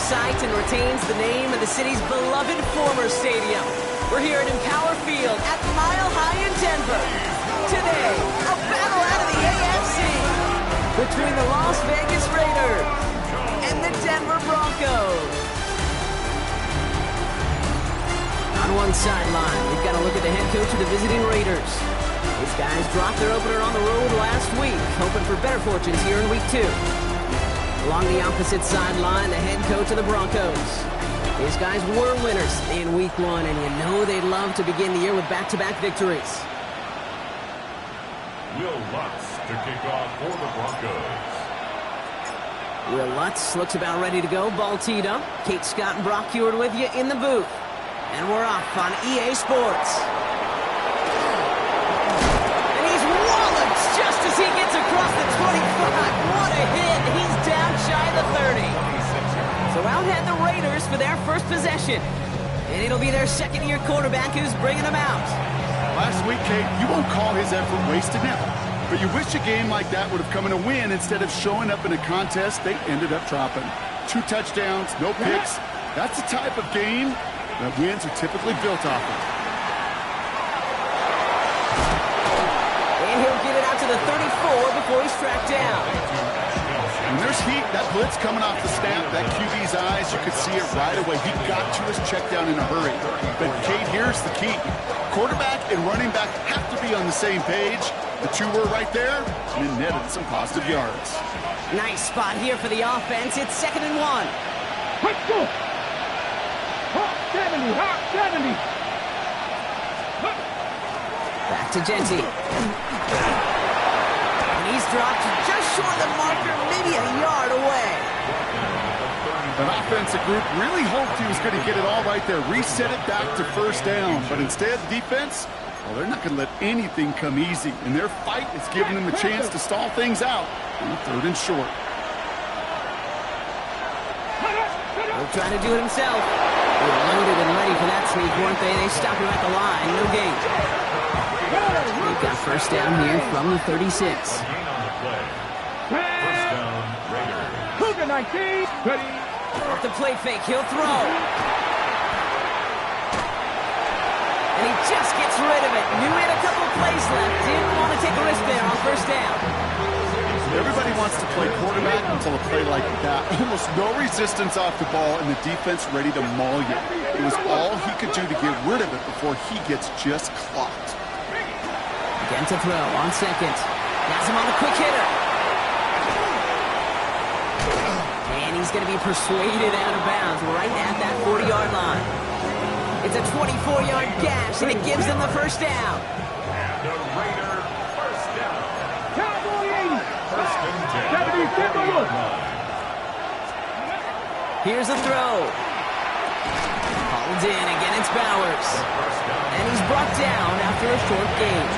site and retains the name of the city's beloved former stadium. We're here at Empower Field at Mile High in Denver. Today, a battle out of the AFC between the Las Vegas Raiders and the Denver Broncos. On one sideline, we've got a look at the head coach of the visiting Raiders. These guys dropped their opener on the road last week, hoping for better fortunes here in week 2. Along the opposite sideline, the head coach of the Broncos. These guys were winners in week 1, and you know they'd love to begin the year with back-to-back victories. Will Lutz to kick off for the Broncos. Will Lutz looks about ready to go. Ball teed up. Kate Scott and Brock Heward with you in the booth. And we're off on EA Sports. And he's walloped just as he gets across the 25. What a hit. He's down shy of the 30. So out head the Raiders for their first possession. And it'll be their second-year quarterback who's bringing them out. Last week, Kate, you won't call his effort wasted now. But you wish a game like that would have come in a win instead of showing up in a contest they ended up dropping. 2 touchdowns, no picks. That's the type of game that wins are typically built off of. And he'll get it out to the 34 before he's tracked down. When there's heat, that blitz coming off the snap, that QB's eyes, you could see it right away. He got to his check down in a hurry. But, Kate, here's the key. Quarterback and running back have to be on the same page. The 2 were right there and netted some positive yards. Nice spot here for the offense. It's 2nd and 1. Let's go! Hot 70, hot 70. Back to Genty. And he's dropped just short of the marker, maybe a yard away. An offensive group really hoped he was going to get it all right there, reset it back to first down. But instead, defense, well, they're not going to let anything come easy. And their fight is giving them a chance to stall things out on 3rd and short. He'll try to do it himself. They were loaded and ready for that sneak, weren't they? They stopped him at the line. No gain. They've got first down here from the 36. First down, Raiders. Cougar 19, ready. Off the play fake, he'll throw. And he just gets rid of it. Knew he had a couple of plays left. Didn't want to take a risk there on first down. Everybody wants to play quarterback until a play like that. Almost no resistance off the ball and the defense ready to maul you. It was all he could do to get rid of it before he gets just clocked. Again to throw on 2nd. Has him on the quick hitter. And he's going to be persuaded out of bounds right at that 40-yard line. It's a 24-yard gash, and it gives them the first down. And the Raider first down. Cowboy 80. First and 10. 70, Denver. Here's a throw. Hauled in. Again, it's Bowers. And he's brought down after a short gain.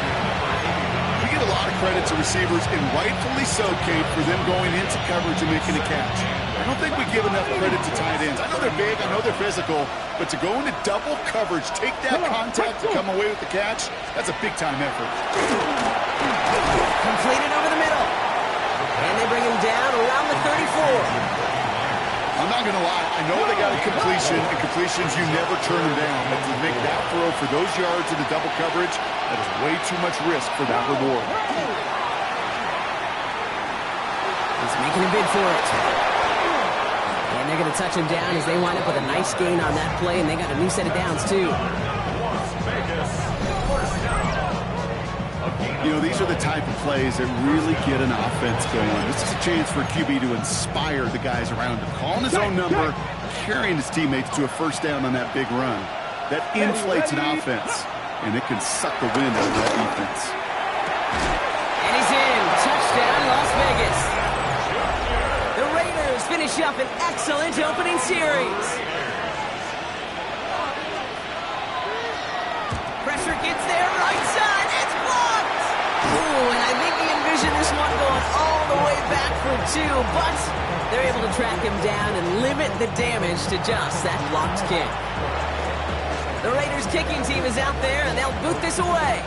We get a lot of credit to receivers, and rightfully so, Kate, for them going into coverage and making a catch. I don't think we give enough credit to tight ends. I know they're big, I know they're physical, but to go into double coverage, take that contact to come away with the catch, that's a big-time effort. Completed over the middle. And they bring him down around the 34. I'm not going to lie, I know they got a completion, and completions, you never turn them down. But to make that throw for those yards in the double coverage, that is way too much risk for that reward. He's making a bid for it. And they're going to touch him down as they wind up with a nice gain on that play, and they got a new set of downs, too. Las Vegas first down. You know, these are the type of plays that really get an offense going. This is a chance for QB to inspire the guys around him. Calling his own number, carrying his teammates to a first down on that big run. That inflates an offense, and it can suck the wind out of that defense. And he's in. Touchdown, Las Vegas. The Raiders finish up an excellent opening series. Pressure gets there, right side. It's blocked. Ooh, and I think he envisioned this one going all the way back for 2, but they're able to track him down and limit the damage to just that blocked kick. The Raiders kicking team is out there, and they'll boot this away.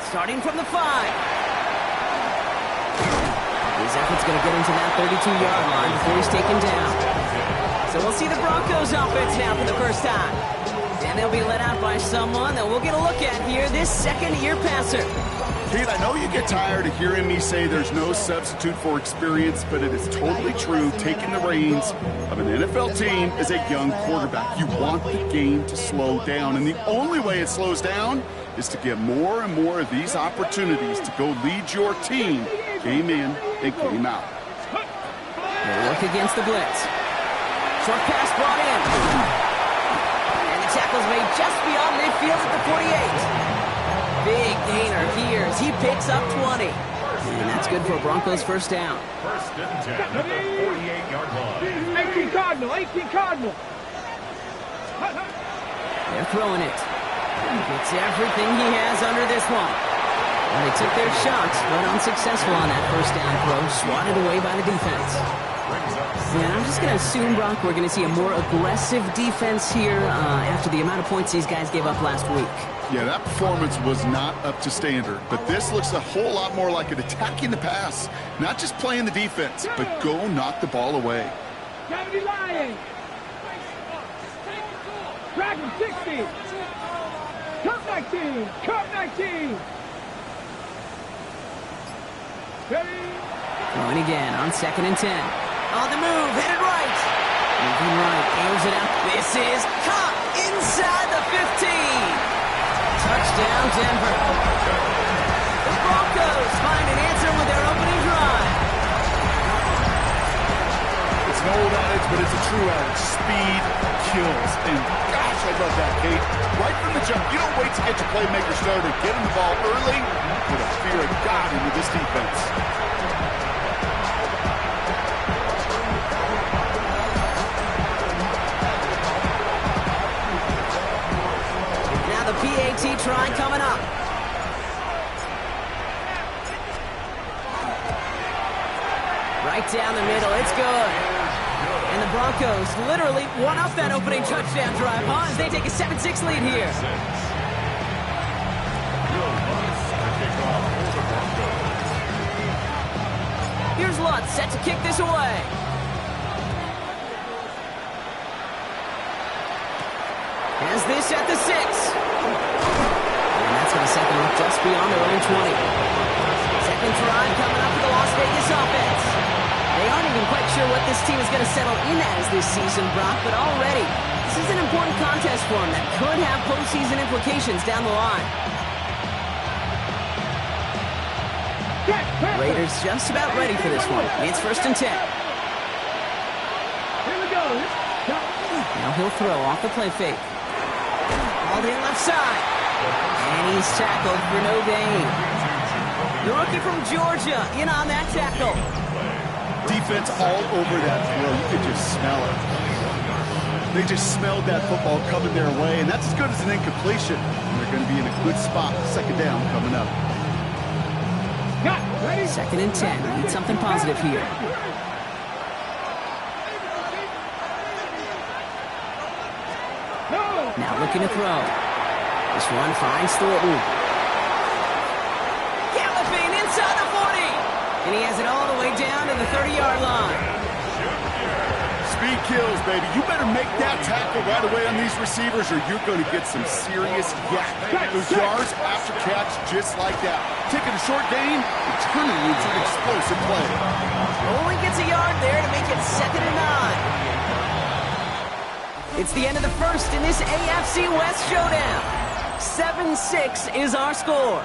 Starting from the 5. His effort's going to get him to that 32-yard line before he's taken down. So we'll see the Broncos offense now for the first time. And they'll be led out by someone that we'll get a look at here, this second-year passer. Pete, I know you get tired of hearing me say there's no substitute for experience, but it is totally true. Taking the reins of an NFL team as a young quarterback, you want the game to slow down, and the only way it slows down is to get more and more of these opportunities to go lead your team game in and game out. They'll work against the blitz. Short pass brought in. And the tackle's made just beyond midfield at the 48. Big gainer here as he picks up 20. And that's good for a Broncos first down. First and 10 at the 48-yard line. 18 Cardinal, 18 Cardinal. They're throwing it. Gets everything he has under this one. And they took their shots, but unsuccessful on that first down throw, swatted away by the defense. And I'm just going to assume, Brock, we're going to see a more aggressive defense here after the amount of points these guys gave up last week. Yeah, that performance was not up to standard, but this looks a whole lot more like it attacking the pass, not just playing the defense, but go knock the ball away. 70 Lions. Dragon 60. Cup 19. Cup 19. Going again on 2nd and 10. On the move, headed right. Moving right, airs it out. This is caught inside the 15. Touchdown, Denver. The Broncos find an answer with their opening drive. It's an old adage, but it's a true adage. Speed kills. And gosh, I love that, Kate. Right from the jump, you don't wait to get your playmaker started. Get him the ball early. Put a fear of God into this defense. The PAT try coming up. Right down the middle, it's good. And the Broncos literally won up that opening touchdown drive, as they take a 7-6 lead here. Here's Lutz set to kick this away. Has this at the 6. And that's going to set them up just beyond their own 20. Second drive coming up for the Las Vegas offense. They aren't even quite sure what this team is going to settle in as this season, Brock, but already this is an important contest for them that could have postseason implications down the line. Raiders just about ready for this one. It's 1st and 10. Here we go. Now he'll throw off the play fake. All the left side. And he's tackled for no gain. The rookie from Georgia in on that tackle. Defense all over that throw. You could just smell it. They just smelled that football coming their way, and that's as good as an incompletion. And they're going to be in a good spot. 2nd down coming up. 2nd and 10. Need something positive here. Now looking to throw. This one finds Thornton. Galloping inside the 40. And he has it all the way down to the 30-yard line. Speed kills, baby. You better make that tackle right away on these receivers or you're going to get some serious yak. Those yards after catch just like that. Taking a short gain and turning it into an explosive play. Only gets a yard there to make it 2nd and 9. It's the end of the first in this AFC West showdown. 7-6 is our score.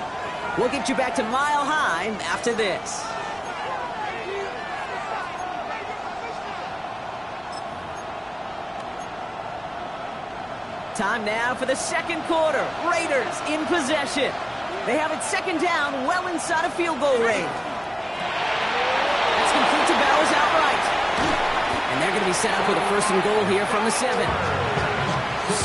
We'll get you back to Mile High after this. Time now for the second quarter. Raiders in possession. They have it 2nd down, well inside a field goal range. That's complete to Bowers outright. And they're going to be set up with a 1st and goal here from the 7.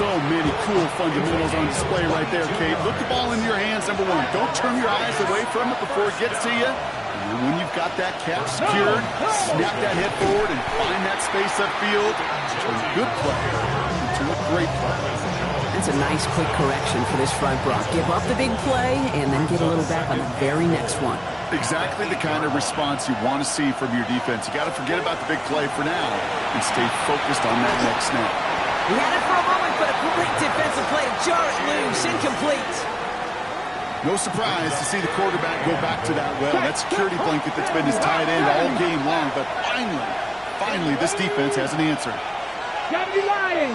So many cool fundamentals on display right there, Kate. Look the ball into your hands, number 1. Don't turn your eyes away from it before it gets to you. And when you've got that cap secured, snap that head forward and find that space upfield. Turn a good play into a great play. That's a nice quick correction for this front, Brock. Give up the big play and then get a little back on the very next one. Exactly the kind of response you want to see from your defense. You got to forget about the big play for now and stay focused on that next snap. He had it for a moment, but a great defensive play to jar it loose, incomplete. No surprise to see the quarterback go back to that well. That security blanket that's been his tight end all game long, but finally, this defense has an answer. Gotta be lying.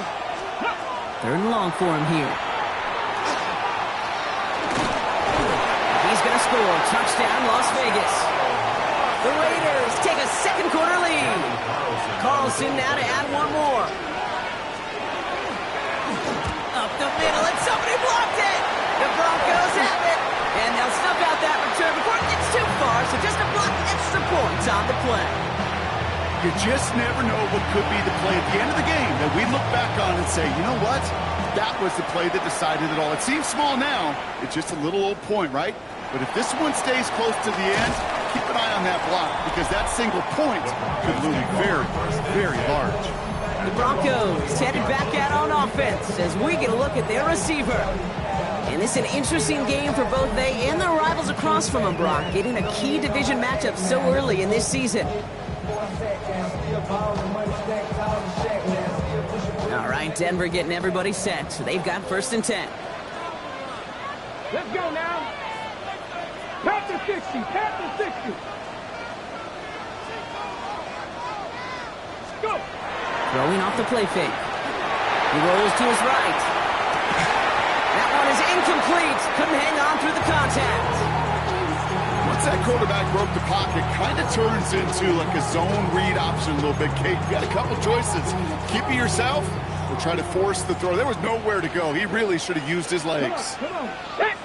3rd and long for him here. He's going to score. Touchdown, Las Vegas. The Raiders take a second quarter lead. Carlson now to add one more. Up the middle, and somebody blocked it. The Broncos have it. And they'll snuff out that return before it gets too far, so just a block extra points on the play. You just never know what could be the play at the end of the game that we look back on and say, you know what? That was the play that decided it all. It seems small now. It's just a little old point, right? But if this one stays close to the end, keep an eye on that block because that single point could loom very, very large. The Broncos headed back out on offense as we get a look at their receiver. And it's an interesting game for both they and their rivals across from them, Brock, getting a key division matchup so early in this season. All right, Denver getting everybody set. So they've got 1st and 10. Let's go now. Pat the 60. Pat the 60. Go. Throwing off the play fake. He rolls to his right. That one is incomplete. Couldn't hang on through the contact. Once that quarterback broke the pocket, kind of turns into like a zone read option a little bit, Kate. You got a couple choices. Keep it yourself or try to force the throw. There was nowhere to go. He really should have used his legs. Come on. Set.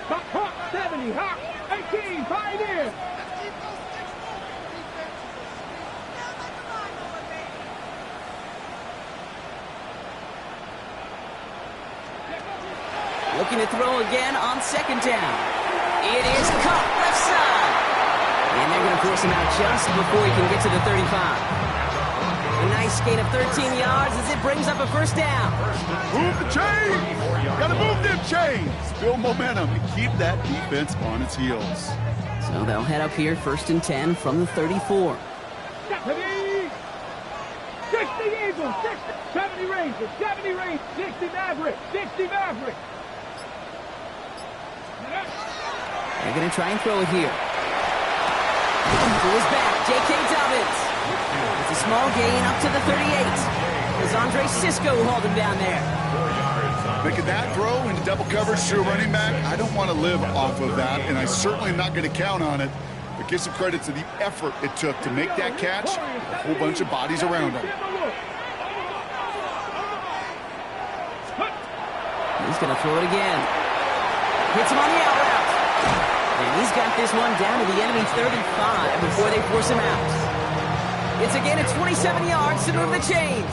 Hawk 70. Hawk 18. Pioneer. Looking to throw again on 2nd down. It is caught left side. And they're going to force him out just before he can get to the 35. A nice gain of 13 yards as it brings up a 1st down. Move the chains! Gotta move them chains! Build momentum and keep that defense on its heels. So they'll head up here 1st and 10 from the 34. 60 Eagles. 70 Rangers. 70 Rangers. 60 Maverick. 60 Maverick. They're going to try and throw it here. To his back, J.K. Dobbins. It's a small gain up to the 38. As Andre Sisco hauled him down there. Making that throw into double coverage to a running back, I don't want to live off of that, and I certainly am not going to count on it. But give some credit to the effort it took to make that catch. A whole bunch of bodies around him. He's going to throw it again. Hits him on the out route. And he's got this one down to the enemy 35 before they force him out. It's again at 27 yards to move the chains.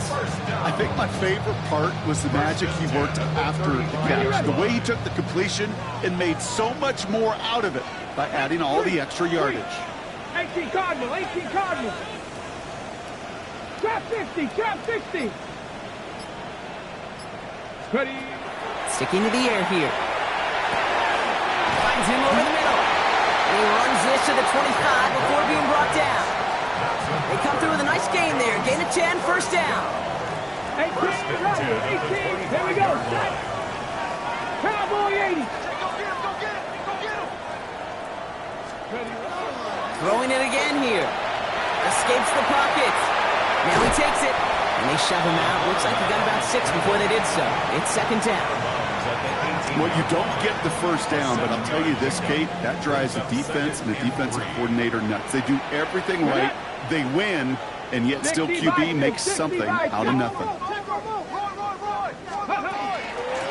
I think my favorite part was the magic he worked after the catch. The way he took the completion and made so much more out of it by adding all the extra yardage. 18 Cardinal, 18 Cardinal. Trap 50, trap 60. Ready. Sticking to the air here. Finds him over the middle. And he runs this to the 25 before being brought down. They come through with a nice gain there. Gain of 10, 1st down. 18, right, 18. There we go. Set. Cowboy 80. Throwing it again here. Escapes the pocket. Now he takes it. And they shove him out. Looks like he got about 6 before they did so. It's 2nd down. Well, you don't get the 1st down, but I'll tell you this, Kate, that drives the defense and the defensive coordinator nuts. They do everything right. They win, and yet still QB makes something out of nothing.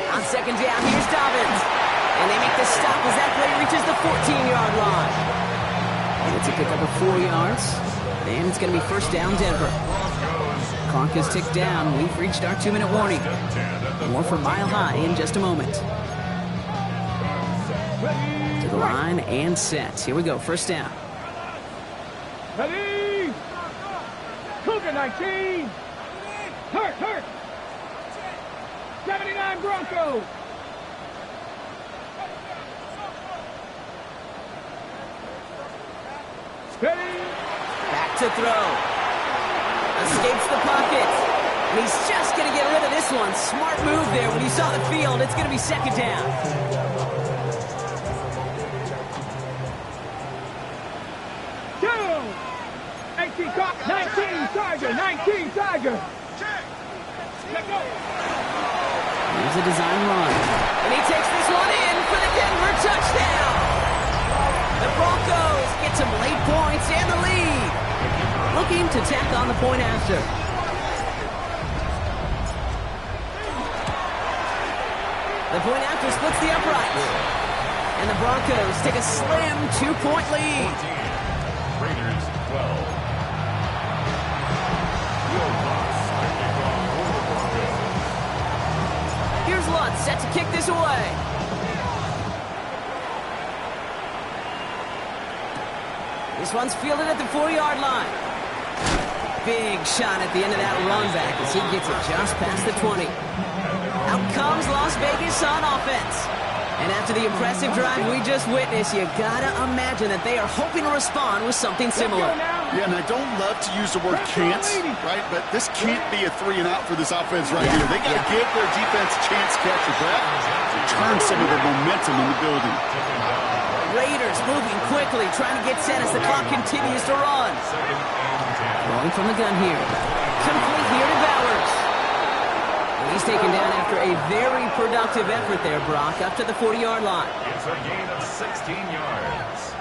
On 2nd down, here's Dobbins. And they make the stop as that play reaches the 14-yard line. And it's a pickup of 4 yards. And it's going to be 1st down, Denver. Clock has ticked down. We've reached our 2-minute warning. More from Mile High in just a moment. To the line and set. Here we go. 1st down. Ready. Cougar 19. Hurt. 79 Broncos. to throw. Escapes the pocket. And he's just going to get rid of this one. Smart move there. When you saw the field, it's going to be second down. Two. 18 Cox, 19 Tiger, 19 Tiger. Here's a design run. And he takes this one in for the Denver touchdown. The Broncos get some late points and the lead. Looking to tack on the point after. The point after splits the upright. And the Broncos take a slim 2-point lead. Raiders 12. Here's Lutz set to kick this away. This one's fielded at the 4-yard line. Big shot at the end of that run back as he gets it just past the 20. Out comes Las Vegas on offense. And after the impressive drive we just witnessed, you gotta imagine that they are hoping to respond with something similar. Yeah, and I don't love to use the word can't, right? But this can't be a 3-and-out for this offense right here. They gotta give their defense a chance to catch a breath, turn some of the momentum in the building. Raiders moving quickly, trying to get set as the clock continues to run. Rolling from the gun here. Complete here to Bowers. And he's taken down after a very productive effort there, Brock, up to the 40-yard line. It's a gain of 16 yards.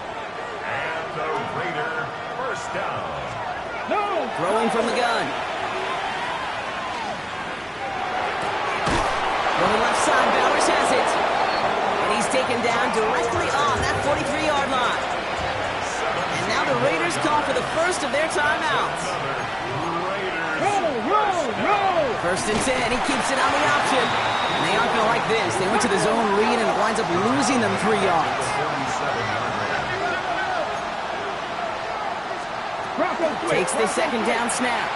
And the Raider first down. No. Throwing from the gun. Going left side, Bowers has it. And he's taken down directly on that 43-yard line. And now the Raiders call for the first of their timeouts. Roll. First and 10, he keeps it on the option. And they aren't going to like this. They went to the zone read, and it winds up losing them 3 yards. Takes the second down snap.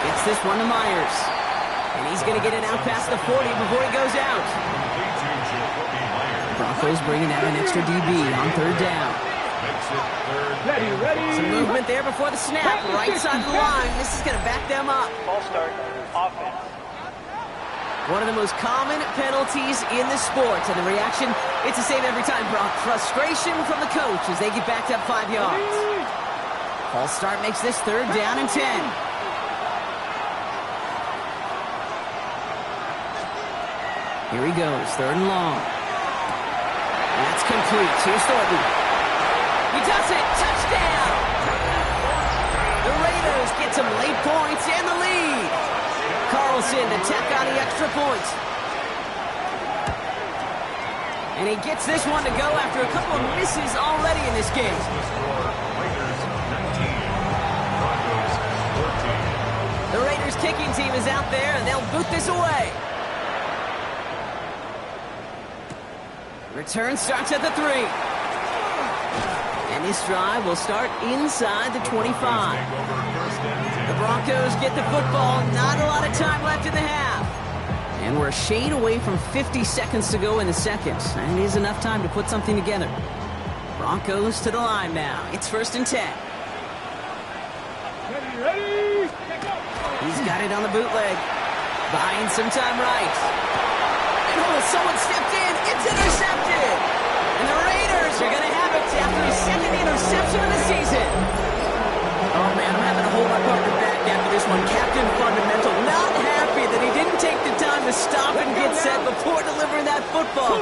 Gets this one to Myers. And he's going to get it out past the 40 before he goes out. Broncos bringing out an extra DB on third down. Ready. Some movement there before the snap. Right side of the line. This is going to back them up. False start, offense. One of the most common penalties in the sport. And the reaction, it's the same every time, Brock. Frustration from the coach as they get backed up 5 yards. False start makes this third down and 10. Here he goes, third and long. That's complete. Here's Thornton. He does it. Touchdown! The Raiders get some late points and the lead. Carlson to tack on the extra point. And he gets this one to go after a couple of misses already in this game. The Raiders kicking team is out there, and they'll boot this away. Return starts at the 3. And this drive will start inside the 25. The Broncos get the football. Not a lot of time left in the half. And we're a shade away from 50 seconds to go in the second. And it is enough time to put something together. Broncos to the line now. It's first and 10. Ready. He's got it on the bootleg. Buying some time right. And someone stepped in. It's intercepted. And the Raiders are going to have it after his second interception of the season. Oh, man, I'm having to hold my partner back after this one. Captain Fundamental not happy that he didn't take the time to stop and get set before delivering that football.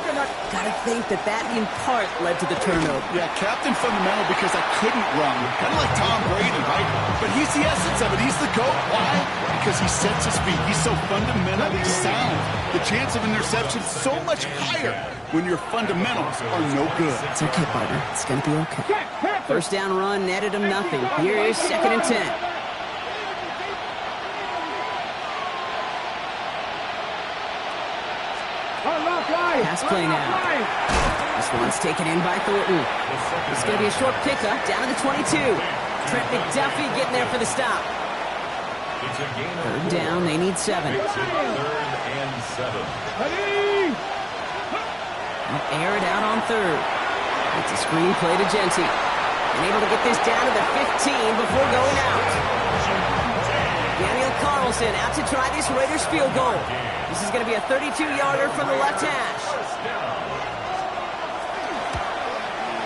Gotta think that in part led to the turnover. Yeah, Captain Fundamental because I couldn't run. Kind of like Tom Brady, right? But he's the essence of it. He's the GOAT. Why? Because he sets his feet. He's so fundamentally sound. The chance of interception is so much higher when your fundamentals are no good. It's okay, partner. It's gonna be okay. First down run netted him nothing. Here is second and 10. Pass play now. This one's taken in by Thornton. It's going to be a short pickup down to the 22. Trent McDuffie getting there for the stop. Third down, they need 7. Third and 7. Air it out on third. It's a screen play to Genty. And able to get this down to the 15 before going out. Daniel Carlson out to try this Raiders field goal. This is going to be a 32-yarder from the left hash.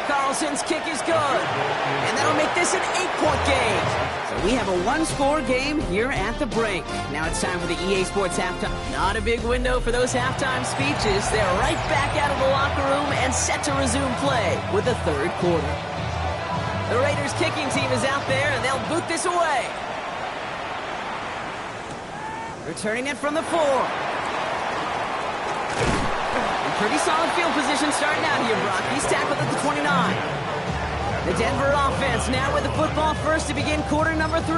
Carlson's kick is good. And that'll make this an 8-point game. So we have a one-score game here at the break. Now it's time for the EA Sports halftime. Not a big window for those halftime speeches. They're right back out of the locker room and set to resume play with the third quarter. The Raiders kicking team is out there, and they'll boot this away. Returning it from the 4. Pretty solid field position starting out here, Brock. He's tackled at the 29. The Denver offense now with the football first to begin quarter number 3.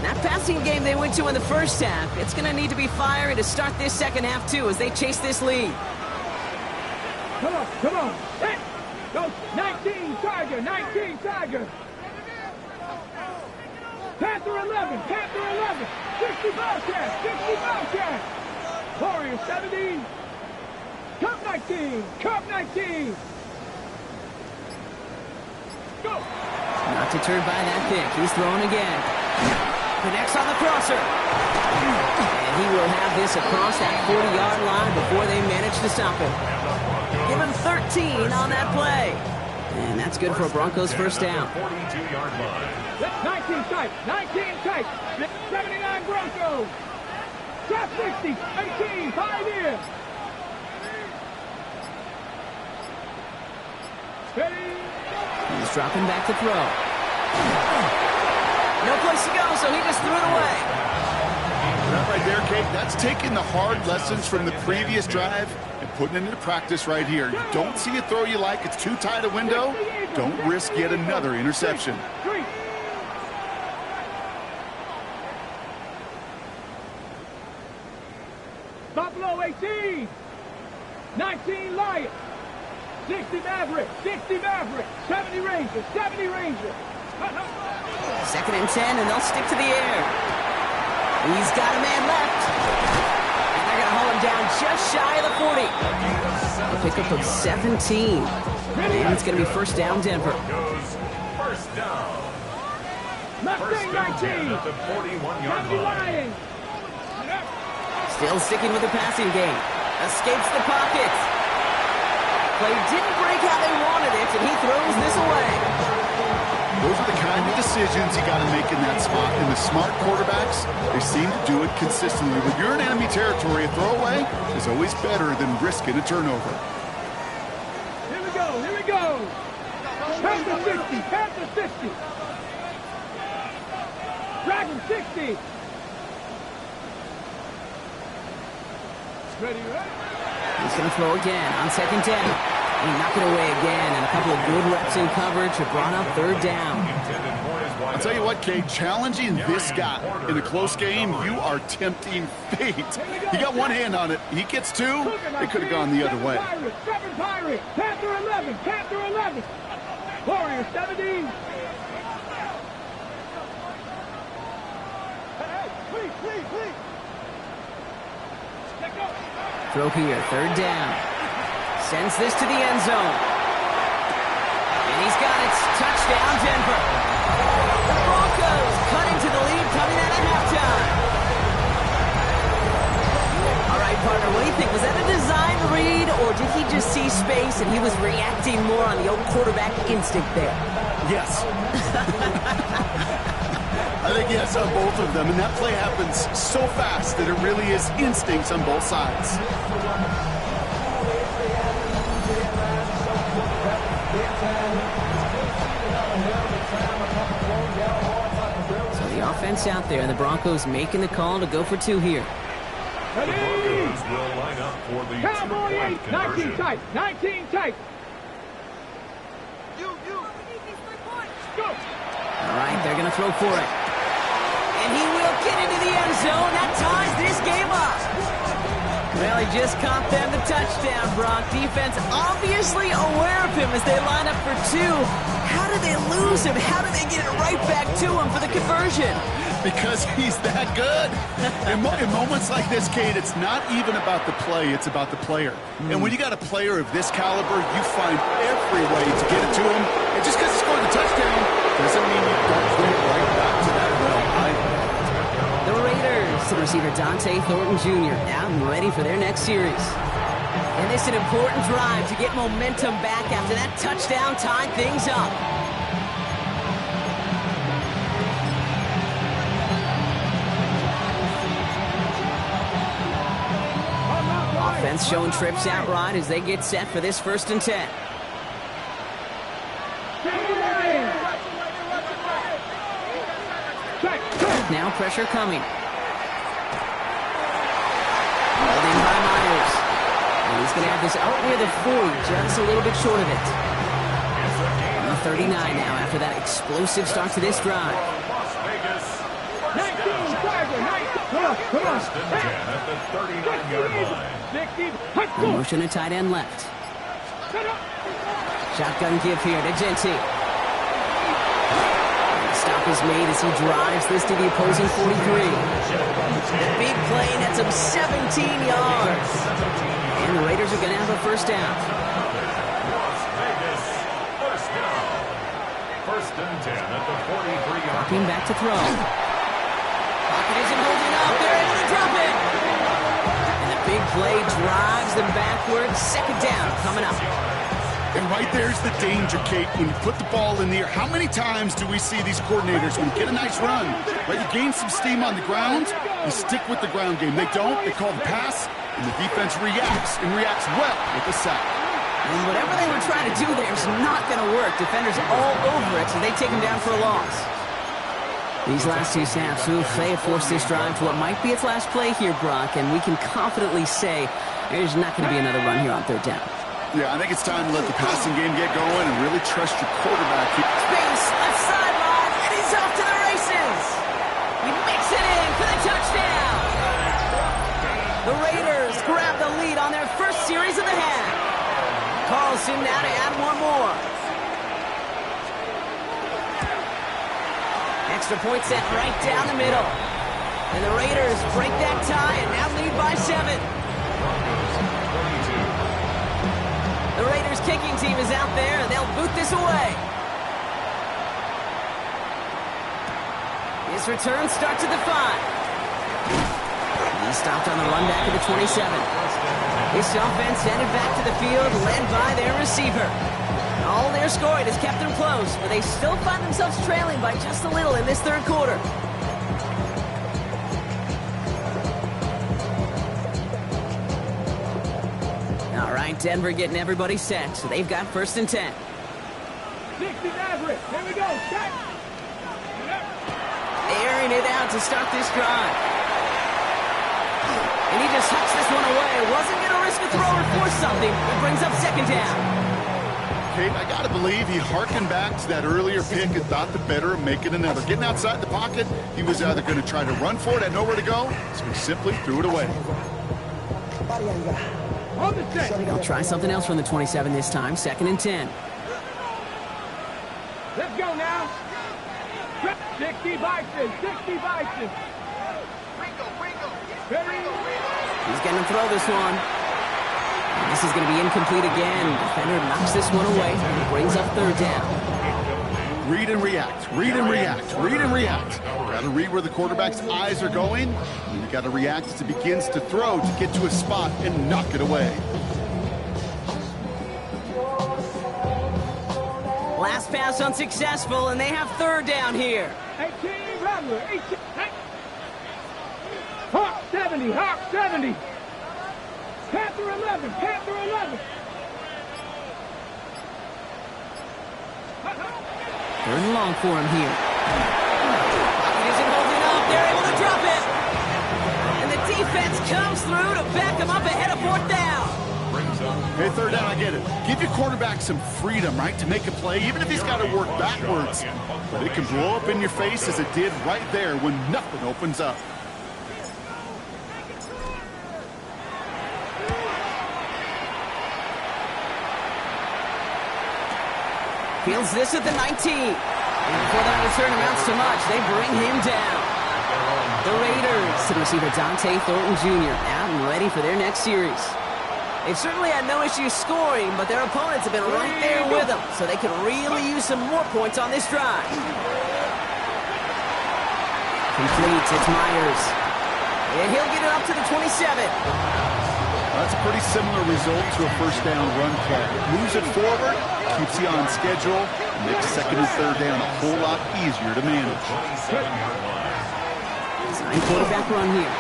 That passing game they went to in the first half, it's going to need to be fiery to start this second half, too, as they chase this lead. Come on, come on. Hey, go 19, Tiger, 19, Tiger. Panther 11, Panther 11. 60 Bobcats, 60 Bobcats. Warriors 70. Cup 19, Cup 19. Go. Not deterred by that pick. He's throwing again. Connects on the crosser. And he will have this across that 40-yard line before they manage to stop him. Give him 13 on that play. And that's good for a Broncos first down. 42-yard line. 19 tight, 19 tight. 79 Broncos. Top 60, 18, 5 in. Ready. He's dropping back to throw. No place to go, so he just threw it away. That right there, Kate, that's taking the hard lessons from the previous drive and putting it into practice right here. You don't see a throw you like, it's too tight a window, don't risk yet another interception. Buffalo 18, 19 Lions. 60 Maverick, 60 Maverick, 70 Rangers, 70 Rangers. Second and 10, and they'll stick to the air. He's got a man left. And they're going to hold him down just shy of the 40. A pickup of 17. And it's going to be first down, Denver. First down. Mustang 19, at the 41-yard 70 line. Lions. Still sticking with the passing game. Escapes the pocket. Play didn't break how they wanted it, and he throws this away. Those are the kind of decisions you got to make in that spot. And the smart quarterbacks, they seem to do it consistently. When you're in enemy territory, a throwaway is always better than risking a turnover. Here we go, here we go. Panther 60, Panther 60. Dragon 60. Ready, ready? He's going to throw again on second down. He knocked it away again, and a couple of good reps in coverage have brought up third down. I'll tell you what, Kate, challenging this guy in a close game, you are tempting fate. He got one hand on it. He gets two. It could have gone the other way. Seven Pirates, Panther 11, Panther 11. Warriors 17. Hey, please. Let go. Throw here, third down. Sends this to the end zone. And he's got it. Touchdown, Denver. The Broncos cutting to the lead coming out of halftime. All right, partner, what do you think? Was that a design read, or did he just see space and he was reacting more on the old quarterback instinct there? Yes. I think yes on both of them, and that play happens so fast that it really is instincts on both sides. So the offense out there, and the Broncos making the call to go for two here. The Broncos will line up for the Cowboy 8, two-point conversion. 19 tight, 19 tight. Go. All right, they're going to throw for it. And he will get into the end zone. That ties this game up. Well, he just caught them the touchdown, Brock. Defense obviously aware of him as they line up for two. How did they lose him? How did they get it right back to him for the conversion? Because he's that good. In moments like this, Kate, it's not even about the play, it's about the player. And when you got a player of this caliber, you find every way to get it to him. And just because he scored the touchdown doesn't mean you don't bring it right back to that well either. The Raiders, the receiver Dante Thornton Jr. out and ready for their next series. And this is an important drive to get momentum back after that touchdown tied things up. Offense showing trips out right as they get set for this 1st and 10. Now pressure coming. Held in by Myers. And he's going to have this out near the 40, just a little bit short of it. On the 39 now after that explosive start to this drive. 19, Tiger, 19. Come on. 1st and 10 at the 39-yard line. The motion to tight end left. Shotgun give here to Genty. Stop is made as he drives this to the opposing 43. The big play nets him 17 yards. And the Raiders are going to have a 1st down. Las Vegas, 1st down. 1st and 10 at the 43-yard line. Walking back to throw. Pocket isn't holding up. They're able to drop it. And the big play drives them backwards. 2nd down coming up. And right there's the danger, Kate. When you put the ball in the air, how many times do we see these coordinators, when you get a nice run, right, you gain some steam on the ground, you stick with the ground game. They don't. They call the pass, and the defense reacts, and reacts well with the sack. And whatever they were trying to do there is not going to work. Defenders all over it, so they take him down for a loss. These last 2 snaps, they have forced this drive to what might be its last play here, Brock, and we can confidently say there's not going to be another run here on 3rd down. Yeah, I think it's time to let the passing game get going and really trust your quarterback. Space, left sideline, and he's off to the races. He makes it in for the touchdown. The Raiders grab the lead on their 1st series of the half. Carlson now to add one more. Extra point set right down the middle. And the Raiders break that tie and now lead by 7. The Raiders kicking team is out there, and they'll boot this away. His return starts at the 5. He stopped on the run back at the 27. This offense headed back to the field, led by their receiver. All their scoring has kept them close, but they still find themselves trailing by just a little in this 3rd quarter. Denver getting everybody set, so they've got 1st and 10. 60 Maverick, here we go, set. Airing it out to start this drive. And he just hucks this one away. Wasn't going to risk a throw or force something. It brings up 2nd down. Kate, I got to believe he harkened back to that earlier pick and thought the better of making another. Getting outside the pocket, he was either going to try to run for it, had nowhere to go, so he simply threw it away. They'll try something else from the 27 this time. 2nd and 10. Let's go now. 60 Bison, 60 Bison. He's going to throw this one. And this is going to be incomplete again. Defender knocks this one away and brings up 3rd down. Read and react, read and react, read and react. Got to read where the quarterback's eyes are going, and you got to react as it begins to throw to get to a spot and knock it away. Last pass unsuccessful, and they have 3rd down here. 18, Rattler, 18. Hawk 70, Hawk 70. Panther 11, Panther 11. 3rd and long for him here. Pocket isn't holding up. They're able to drop it. And the defense comes through to back him up ahead of 4th down. Hey, 3rd down, I get it. Give your quarterback some freedom, right, to make a play, even if he's got to work backwards. But it can blow up in your face as it did right there when nothing opens up. Fields this at the 19. And before that return amounts to much, they bring him down. The Raiders to receiver Dante Thornton Jr. out and ready for their next series. They've certainly had no issues scoring, but their opponents have been right there with them, so they can really use some more points on this drive. Complete, it's Myers. And he'll get it up to the 27. That's a pretty similar result to a first down run play. Moves it forward, keeps you on schedule, makes second and third down a whole lot easier to manage. Design quarterback run here.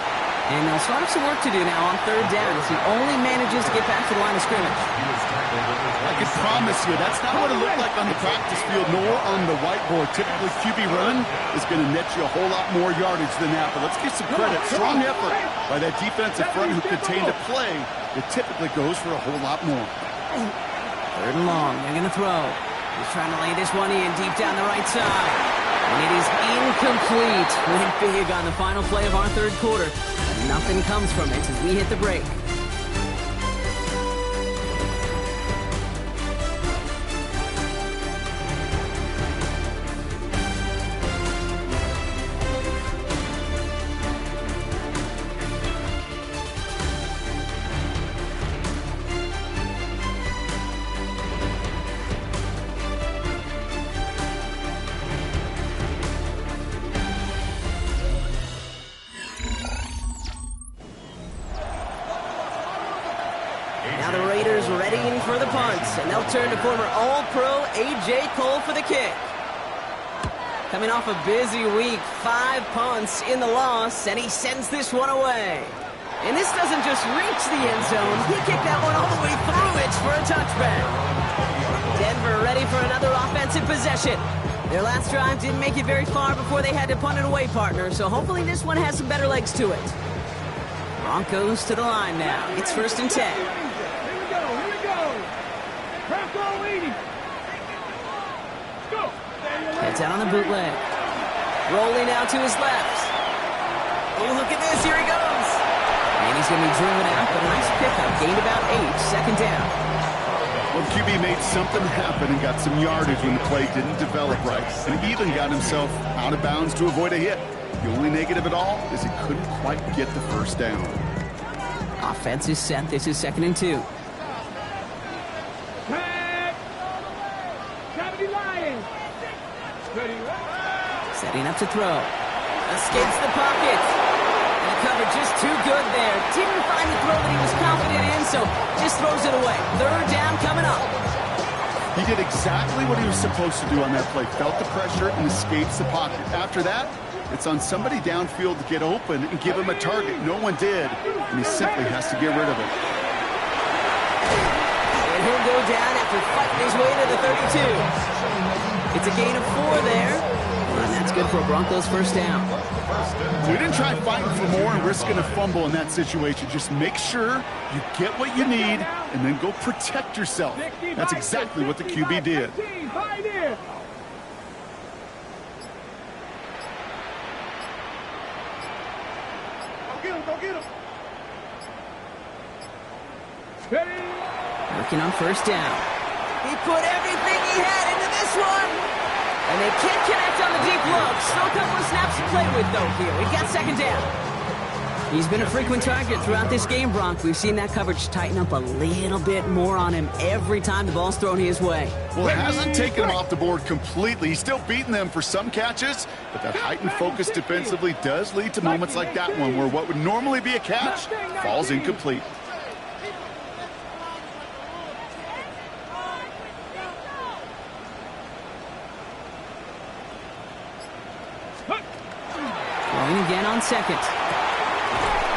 And they'll start some work to do now on third down as he only manages to get back to the line of scrimmage. I can promise you that's not what it looked like on the practice field nor on the whiteboard. Typically, QB run is going to net you a whole lot more yardage than that. But let's give some credit. Strong effort by that defensive front who contained a play that typically goes for a whole lot more. Third and long. They're going to throw. He's trying to lay this one in deep down the right side. And it is incomplete. Went big on the final play of our third quarter. But nothing comes from it as we hit the break. For the punts, and they'll turn to former All-Pro A.J. Cole for the kick. Coming off a busy week, 5 punts in the loss, and he sends this one away. And this doesn't just reach the end zone, he kicked that one all the way through it for a touchback. Denver ready for another offensive possession. Their last drive didn't make it very far before they had to punt it away, partner, so hopefully this one has some better legs to it. Broncos to the line now. It's 1st and 10. Heads out on the bootleg. Rolling out to his left. Oh, look at this. Here he goes. And he's going to be driven out, but a nice pickup. Gained about 8. Second down. Well, QB made something happen and got some yardage when the play didn't develop right. And even got himself out of bounds to avoid a hit. The only negative at all is he couldn't quite get the first down. Offense is set. This is 2nd and 2. Setting up to throw. Escapes the pocket. And the cover just too good there. Didn't find the throw that he was confident in, so just throws it away. Third down coming up. He did exactly what he was supposed to do on that play. Felt the pressure and escapes the pocket. After that, it's on somebody downfield to get open and give him a target. No one did, and he simply has to get rid of it. And he'll go down after fighting his way to the 32. It's a gain of 4 there. And that's good for a Broncos first down. We didn't try fighting for more and risking a fumble in that situation. Just make sure you get what you need and then go protect yourself. That's exactly what the QB did. Go get him. Working on first down. He put everything he had into this one. And they can't connect on the deep look. Still a couple of snaps to play with, though, here. We've got second down. He's been a frequent target throughout this game, Bronk. We've seen that coverage tighten up a little bit more on him every time the ball's thrown his way. Well, it hasn't taken him off the board completely. He's still beating them for some catches, but that heightened focus defensively does lead to moments like that one where what would normally be a catch falls incomplete. Again on second.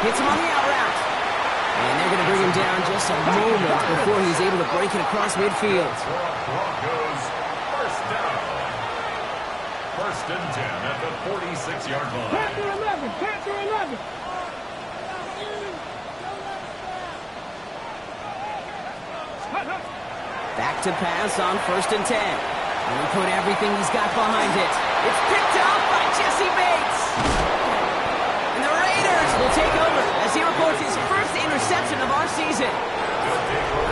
Hits him on the out route. And they're going to bring him down just a moment before he's able to break it across midfield. Broncos first down. 1st and 10 at the 46-yard line. Panther 11. Panther 11. Back to pass on 1st and 10. And he put everything he's got behind it. It's picked up by Jesse Bates. Will take over as he reports his first interception of our season.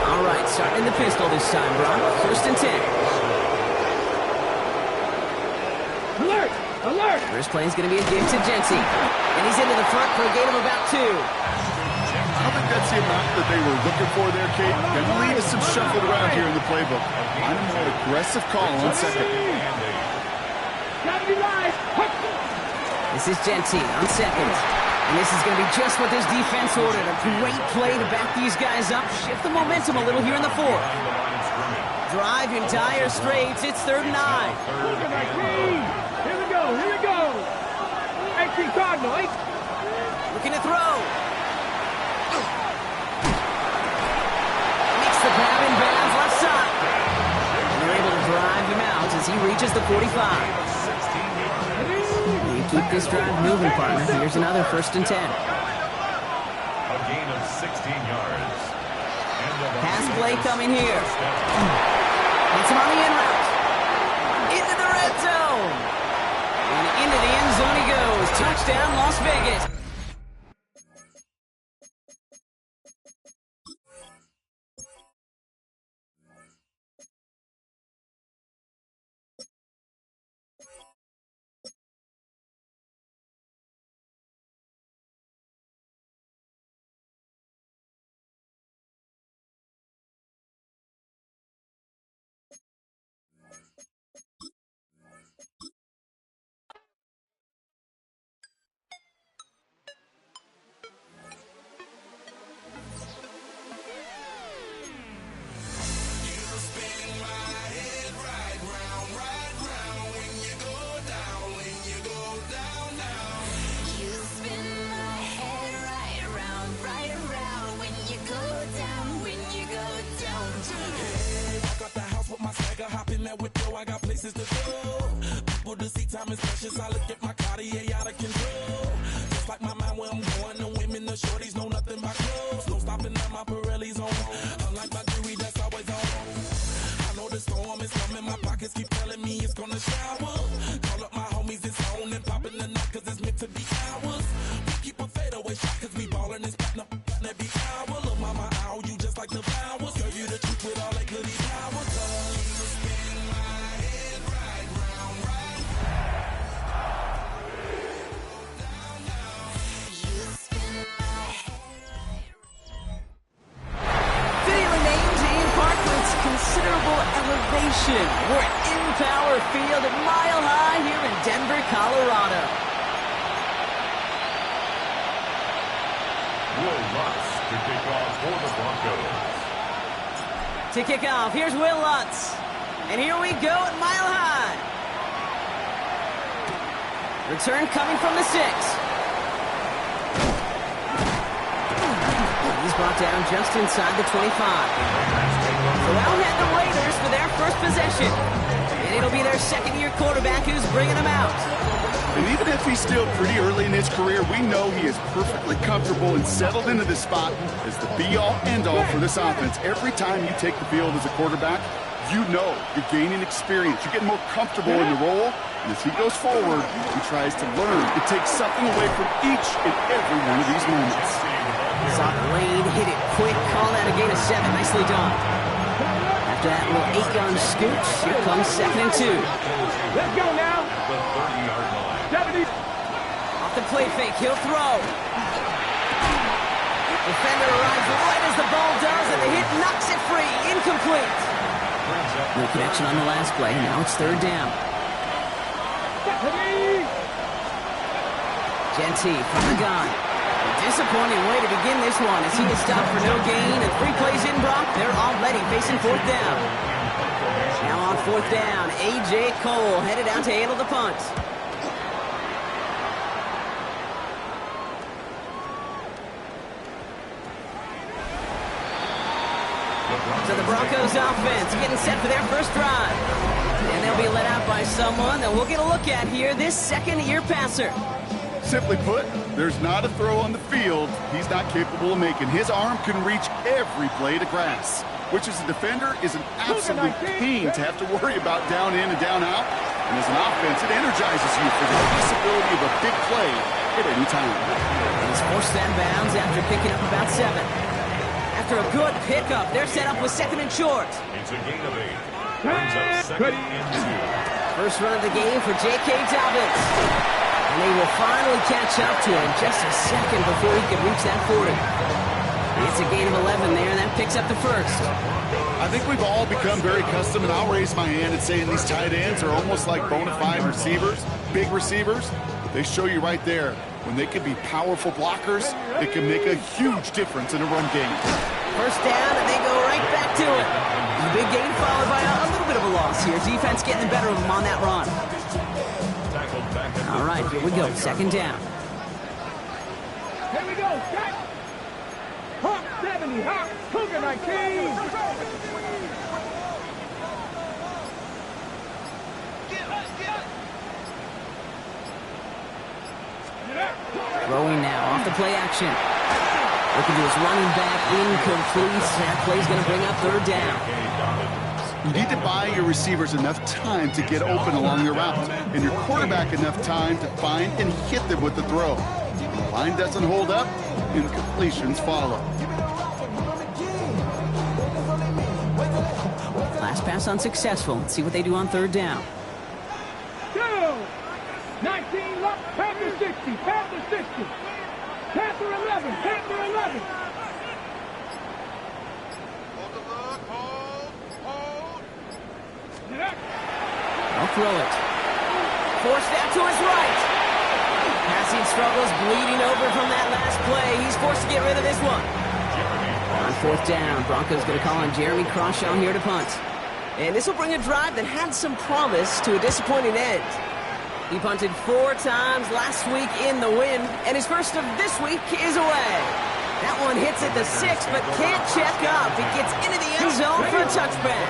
All right, starting in the pistol this time, Brock. 1st and 10. Alert! Alert! First play is going to be a give to Genty. And he's into the front for a gain of about 2. I don't think that's the amount that they were looking for there, Kate. I believe it's some shuffled around here in the playbook. I'm a more aggressive call on second. Gotta be live! This is Genty on second. And this is going to be just what this defense ordered. A great play to back these guys up. Shift the momentum a little here in the fourth. Drive in dire straits. It's 3rd and 9. Look at my team! Here we go, here we go! 18 Cardinal, 8. Looking to throw. Makes the grab in bounds left side. And they're able to drive him out as he reaches the 45. You keep this drive moving, partner. Here's another 1st and 10. A gain of 16 yards. Pass play coming here. It's him on the in route. Into the red zone. And into the end zone he goes. Touchdown, Las Vegas. I got places to go. People to see, time is precious. I look at my Cartier out of control. Just like my mind where I'm going. The women, the shorties know nothing but clothes. No stopping at my Pirelli's on. Unlike my jewelry that's always on. I know the storm is coming. My pockets keep telling me it's gonna shower. Call up my homies, it's on and popping the night cause it's meant to be ours. We keep a fadeaway shot cause we ballin' and spittin' up every hour. Look, mama, ow, you just like the flowers. Girl, you the truth with all that goody powers. Considerable elevation. We're at Empower Field at Mile High here in Denver, Colorado. Will Lutz to kick off for the Broncos. To kick off, here's Will Lutz. And here we go at Mile High. Return coming from the 6. He's brought down just inside the 25. So they'll head the Raiders for their first possession. And it'll be their second-year quarterback who's bringing them out. And even if he's still pretty early in his career, we know he is perfectly comfortable and settled into this spot as the be-all, end-all for this offense. Every time you take the field as a quarterback, you know you're gaining experience. You're getting more comfortable in the role. And as he goes forward, he tries to learn to take something away from each and every one of these moments. Saw the lane, hit it quick, call that a gain of 7. Nicely done. After that little 8-yard scooch, here comes 2nd and 2. Let's go now. The 30-yard line. 70. Off the play fake, he'll throw. Defender arrives right as the ball does, and the hit knocks it free. Incomplete. No connection on the last play. Now it's 3rd down. Genty from the gun. A disappointing way to begin this one as he was stopped for no gain. And 3 plays in, Brock. They're already facing 4th down. Now on 4th down, A.J. Cole headed out to handle the punt. So the Broncos offense getting set for their first drive. And they'll be led out by someone that we'll get a look at here, this second-year passer. Simply put, there's not a throw on the field he's not capable of making. His arm can reach every blade of grass, which as a defender is an absolute pain to have to worry about down in and down out. And as an offense, it energizes you for the possibility of a big play at any time. He's forced that bounds after picking up about 7. After a good pickup, they're set up with 2nd and short. It's a gain of 8. Brings up 2nd and 2. First run of the game for J.K. Dobbins. And they will finally catch up to him just a second before he could reach that 40. It's a gain of 11 there, and that picks up the first. I think we've all become very accustomed, and I'll raise my hand and saying these tight ends are almost like bona fide receivers, big receivers. They show you right there, when they can be powerful blockers, it can make a huge difference in a run game. First down, and they go right back to it. The big gain followed by a little bit of a loss here. Defense getting the better of them on that run. All right, here we go. Second down. Here we go. Set. Hawk 70. Hawk. Cougar 19. Throwing now off the play action. Looking to his running back, incomplete. That play's going to bring up third down. You need to buy your receivers enough time to get open along their route, and your quarterback enough time to find and hit them with the throw. If the line doesn't hold up, incompletions follow. Last pass unsuccessful. Let's see what they do on third down. 19 left, Panther 60, Panther 60. Panther 11, Panther 11. I'll throw it. Forced out to his right. Passing struggles, bleeding over from that last play. He's forced to get rid of this one. On fourth down, Broncos going to call on Jeremy Crawshaw here to punt. And this will bring a drive that had some promise to a disappointing end. He punted 4 times last week in the win, and his first of this week is away. That one hits at the 6, but can't check up. It gets into the end zone for a touchback.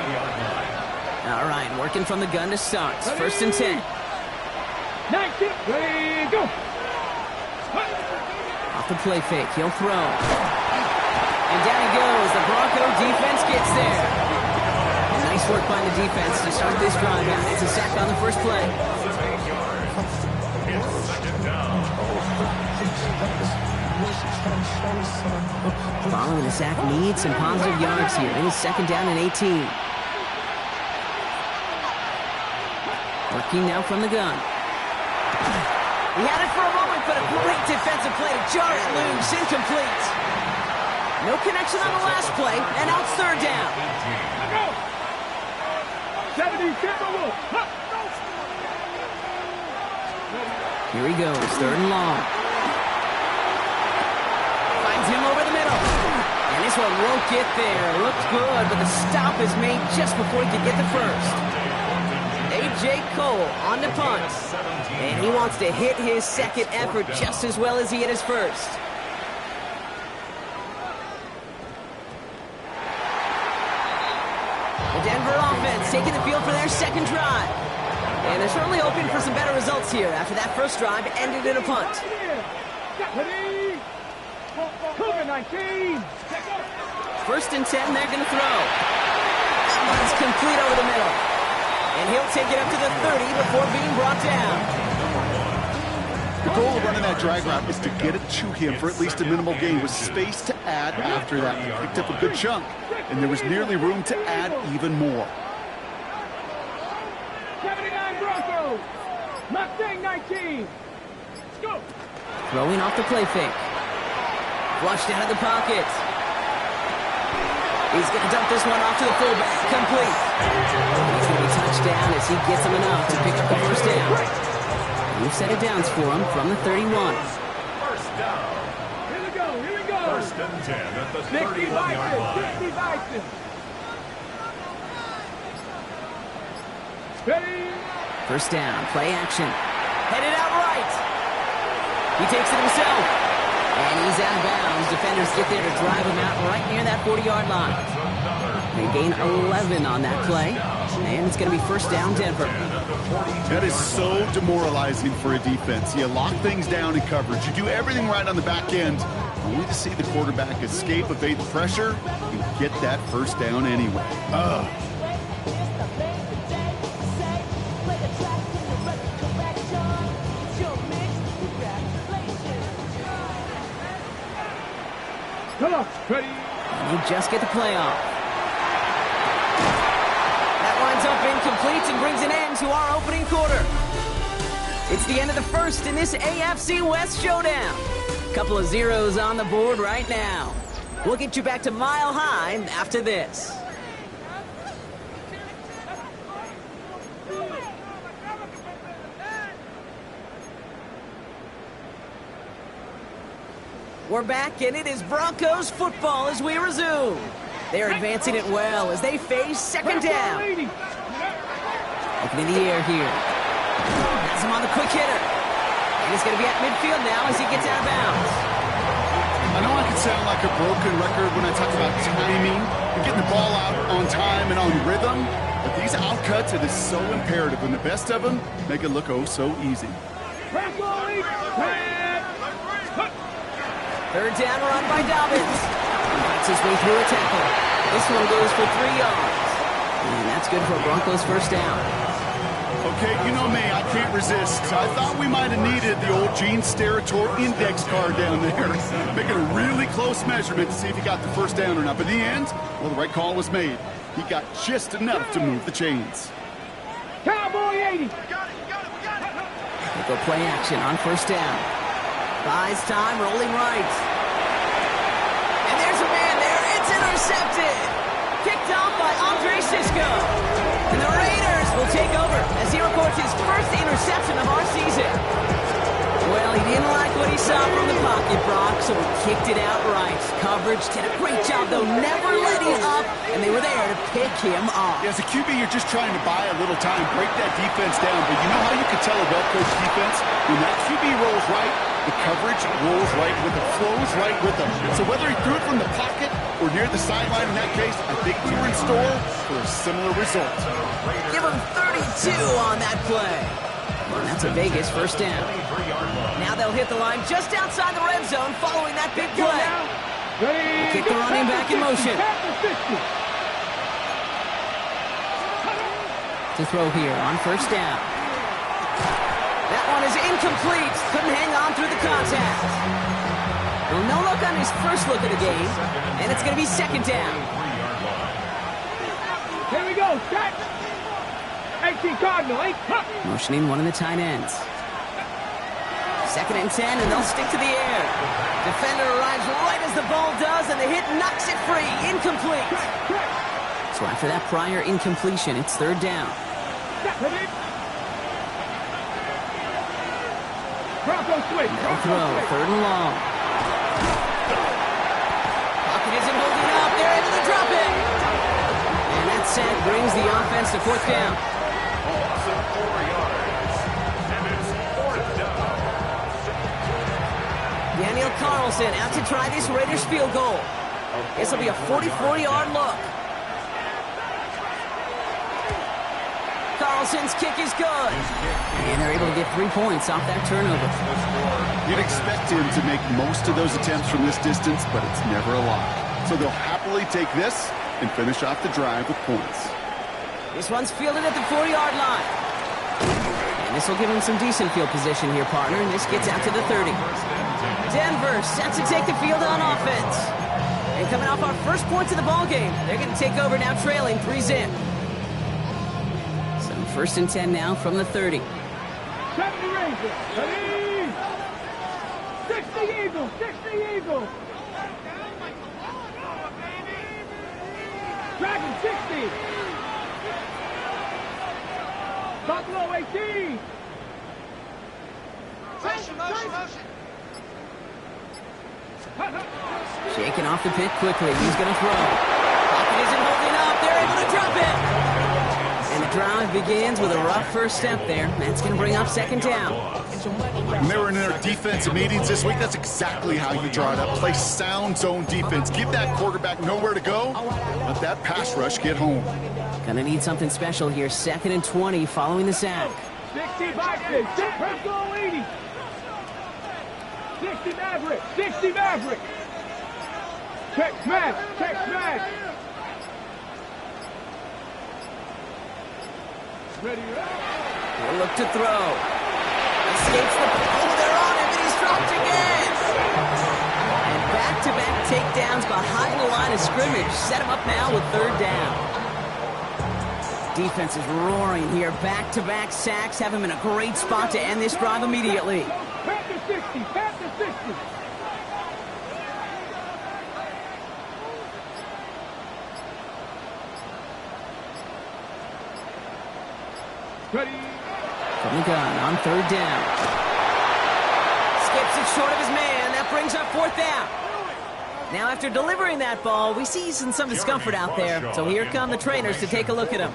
All right, working from the gun to start. First and 10. 19, ready, go. Off the play fake, he'll throw. And down he goes. The Bronco defense gets there. Nice work by the defense to start this drive out. It's a sack on the first play. Following the sack, needs some positive yards here. It is second down and 18. Working now from the gun. He had it for a moment, but a great defensive play to jar it loose. Incomplete. No connection on the last play, and now it's third down. 70, Timberwolves. Here he goes, third and long. Finds him over the middle. And this one won't get there. Looked good, but the stop is made just before he could get the first. A.J. Cole on the punt. And he wants to hit his second effort just as well as he hit his first. The Denver offense taking the field for their second drive. And they're certainly hoping for some better results here after that first drive ended in a punt. Cougar 19. First and 10, they're going to throw. That one's complete over the middle. And he'll take it up to the 30 before being brought down. The goal of running that drag route is to get it to him for at least a minimal gain with space to add after that. He picked up a good chunk, and there was nearly room to add even more. 79 Broncos. Mustang 19. Let's go. Throwing off the play fake. Flushed out of the pocket. He's going to dump this one off to the fullback. Complete. He's going to be touchdown as he gets him enough to pick up the first down. We've set it downs for him from the 31. First down. Here we go. Here we go. First and 10 at the 60 31-yard line. 60 Bison. Ready. First down, play action. Headed out right. He takes it himself. And he's out of bounds. Defenders get there to drive him out right near that 40-yard line. They gain 11 on that play. And it's going to be first down, Denver. That is so demoralizing for a defense. You lock things down in coverage. You do everything right on the back end, only to see the quarterback escape, evade the pressure, and get that first down anyway. Come on. Ready. And they just get the play off. That one's Throws up incomplete and brings an end to our opening quarter. It's the end of the first in this AFC West showdown. Couple of zeros on the board right now. We'll get you back to Mile High after this. We're back, and it is Broncos football as we resume. They're advancing it well as they face second down. Looking in the air here. Has him on the quick hitter. And he's going to be at midfield now as he gets out of bounds. I know I can sound like a broken record when I talk about timing and getting the ball out on time and on rhythm, but these outcuts, it is so imperative, and the best of them make it look oh so easy. Third down run by Dobbins. He fights his way through a tackle. This one goes for 3 yards. And that's good for Broncos first down. Okay, you know me, I can't resist. I thought we might have needed the old Gene Steratore index card down there. Making a really close measurement to see if he got the first down or not. But in the end, well, the right call was made. He got just enough to move the chains. Cowboy 80. They go play action on first down. Buys time, rolling right. And there's a man there. It's intercepted. Picked off by Andre Sisco. And the Raiders will take over as he records his first interception of our season. Well, he didn't like what he saw from the pocket, Brock, so he kicked it outright. Coverage did a great job, though, never letting up, and they were there to pick him off. Yeah, as a QB, you're just trying to buy a little time, break that defense down, but you know how you can tell a well-coached defense? When that QB rolls right, the coverage rolls right with it, flows right with them. So whether he threw it from the pocket or near the sideline in that case, I think we were in store for a similar result. Give him 32 on that play. And that's a Vegas first down. Now they'll hit the line just outside the red zone following that big play. We'll kick the running back in motion. To throw here on first down. That one is incomplete. Couldn't hang on through the contact. Well, no look on his first look at the game, and it's going to be second down. Here we go. Set. 18 Cardinal. 8. Motioning one of the tight ends. Second and 10, and they'll stick to the air. Defender arrives right as the ball does, and the hit knocks it free. Incomplete. So after that prior incompletion, it's third down. They'll throw, third and long. Pocket isn't holding up. They're able to drop it. And that sack brings the offense to fourth down. Awesome 4 yards. And it's fourth down. Daniel Carlson out to try this Raiders field goal. This will be a 44-yard look. Carlson's kick is good. And they're able to get 3 points off that turnover. You'd expect him to make most of those attempts from this distance, but it's never a lot. So they'll happily take this and finish off the drive with points. This one's fielded at the 4-yard line. And this will give him some decent field position here, partner. And this gets out to the 30. Denver set to take the field on offense. And coming off our first points of the ball game, they're going to take over now trailing 3-zip. So first and 10 now from the 30. 70 Rangers. 60 Eagles. 60 Eagles. Dragon 60. Buffalo 18. Motion. Shaking off the pit quickly. He's going to throw. Pocket isn't holding up. They're able to drop it. And the drive begins with a rough first step there. That's going to bring up second down. When they were in their defensive meetings this week, that's exactly how you draw it up. Play sound zone defense. Give that quarterback nowhere to go. Let that pass rush get home. Gonna need something special here. Second and 20 following the sack. 60 Vikings. 80. 60 Maverick. 60 Maverick. Check smash. Ready. He'll look to throw. Escapes the... Oh, they're on him, and he's dropped again. And back-to-back takedowns behind the line of scrimmage. Set him up now with third down. Defense is roaring here. Back-to-back sacks have him in a great spot to end this drive immediately. Pat to 60, pat to 60. Ready. From the gun on third down. Skips it short of his man. That brings up fourth down. Now, after delivering that ball, we see some discomfort out there. So here come the trainers to take a look at him.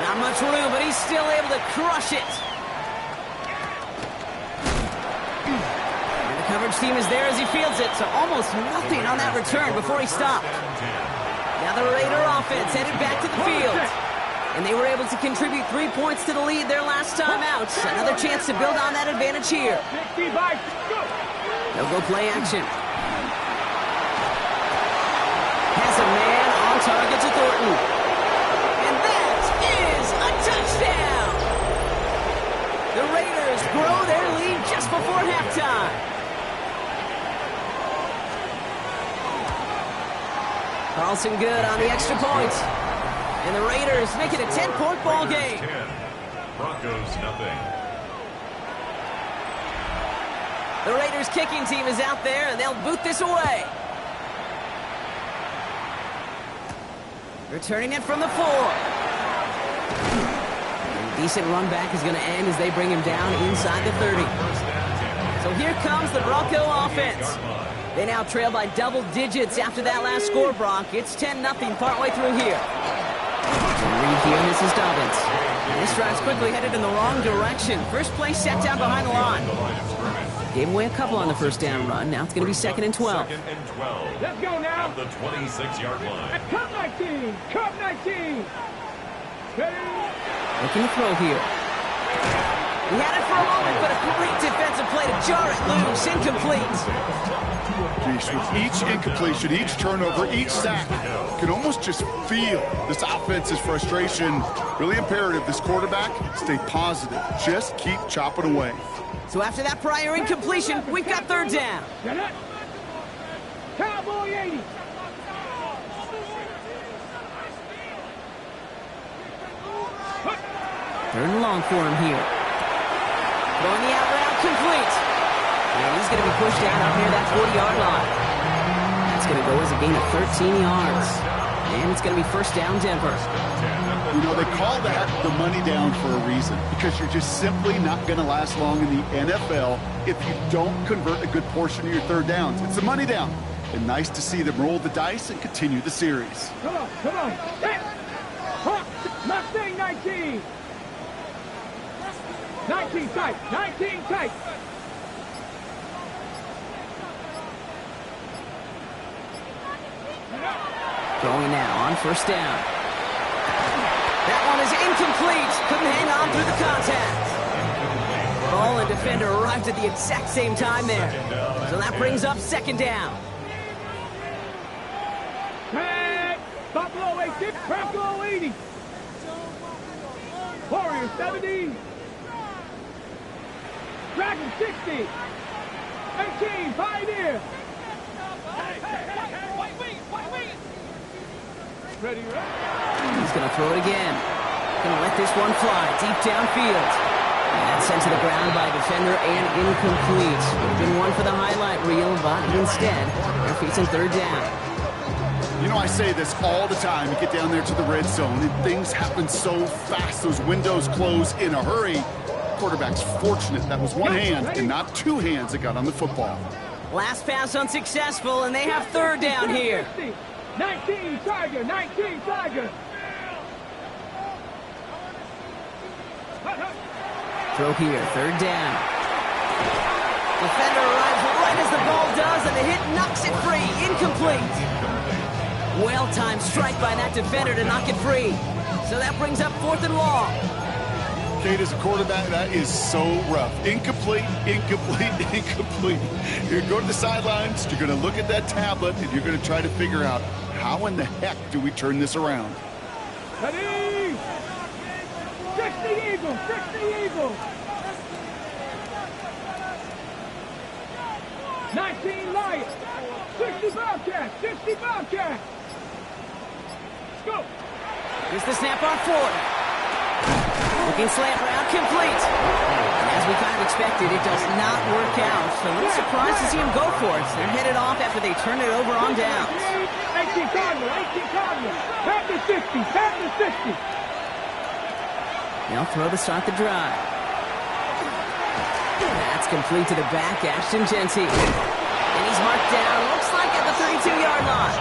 Not much room, but he's still able to crush it. And the coverage team is there as he fields it. So almost nothing on that return before he stopped. Now the Raider offense headed back to the field. And they were able to contribute 3 points to the lead their last time out. Another chance to build on that advantage here. They'll go play action. Has a man on target to Thornton. And that is a touchdown! The Raiders grow their lead just before halftime. Carlson good on the extra point. And the Raiders make it a 10-point ball game. 10, Broncos nothing. The Raiders kicking team is out there, and they'll boot this away. Returning it from the 4. A decent run back is going to end as they bring him down inside the 30. So here comes the Bronco offense. They now trail by double digits after that last score, Brock. It's 10-0 partway through here. Reed here misses Dobbins. And this drive's quickly headed in the wrong direction. First play set down behind the line. Gave away a couple on the first down run. Now it's going to be 2nd and 12. 2nd and 12. Let's go now. At the 26-yard line. Cup 19. Cup 19. Ready. Looking to throw here. He had it for a moment, but a great defensive play to jar it loose. Incomplete. Geez, with each incompletion, each turnover, each sack, you can almost just feel this offense's frustration. Really imperative, this quarterback, stay positive. Just keep chopping away. So after that prior incompletion, we've got third down. Get it. Cowboy 80. Third and long for him here. Throwing the out route complete. And he's going to be pushed down up near that 40-yard line. That's going to go as a gain of 13 yards. And it's going to be first down Denver. You know, they call that the money down for a reason, because you're just simply not going to last long in the NFL if you don't convert a good portion of your third downs. It's the money down. And nice to see them roll the dice and continue the series. Come on, come on. Hey. Mustang 19. 19 tight, 19 tight. Going now on first down. That one is incomplete. Couldn't hang on through the contact. Ball and defender arrived at the exact same time there. So that brings up 2nd down. Tag. Buffalo 80, Buffalo 80. Warriors 70. Dragon 60. 18, Pioneer. Ready, ready. He's going to throw it again. Going to let this one fly deep downfield. And that's sent to the ground by a defender and incomplete. Would have been one for the highlight reel, but instead, they're facing third down. You know, I say this all the time. You get down there to the red zone, and things happen so fast. Those windows close in a hurry. Quarterback's fortunate that was one hand and not two hands that got on the football. Last pass unsuccessful, and they have third down here. 19 Tiger, 19 Tiger. Throw here, third down. Defender arrives right as the ball does, and the hit knocks it free. Incomplete. Well-timed strike by that defender to knock it free. So that brings up 4th and long. Kate, as a quarterback, that is so rough. Incomplete, incomplete, incomplete. You're going to go to the sidelines, you're going to look at that tablet, and you're going to try to figure out how in the heck do we turn this around. Ready! 60 Eagles, 60 Eagles. 19 Lions. 60 Bobcat, 60 Bobcat. Let's go. Here's the snap on fourth. Looking slant route, complete. And as we kind of expected, it does not work out. So a little surprised to see him go for it. They're headed off after they turn it over on downs. 18 Cardinal, 18 Cardinal. Tap the 60, tap the 60. They'll throw to start the drive. That's complete to the back, Ashton Genty. And he's marked down, looks like at the 32-yard line.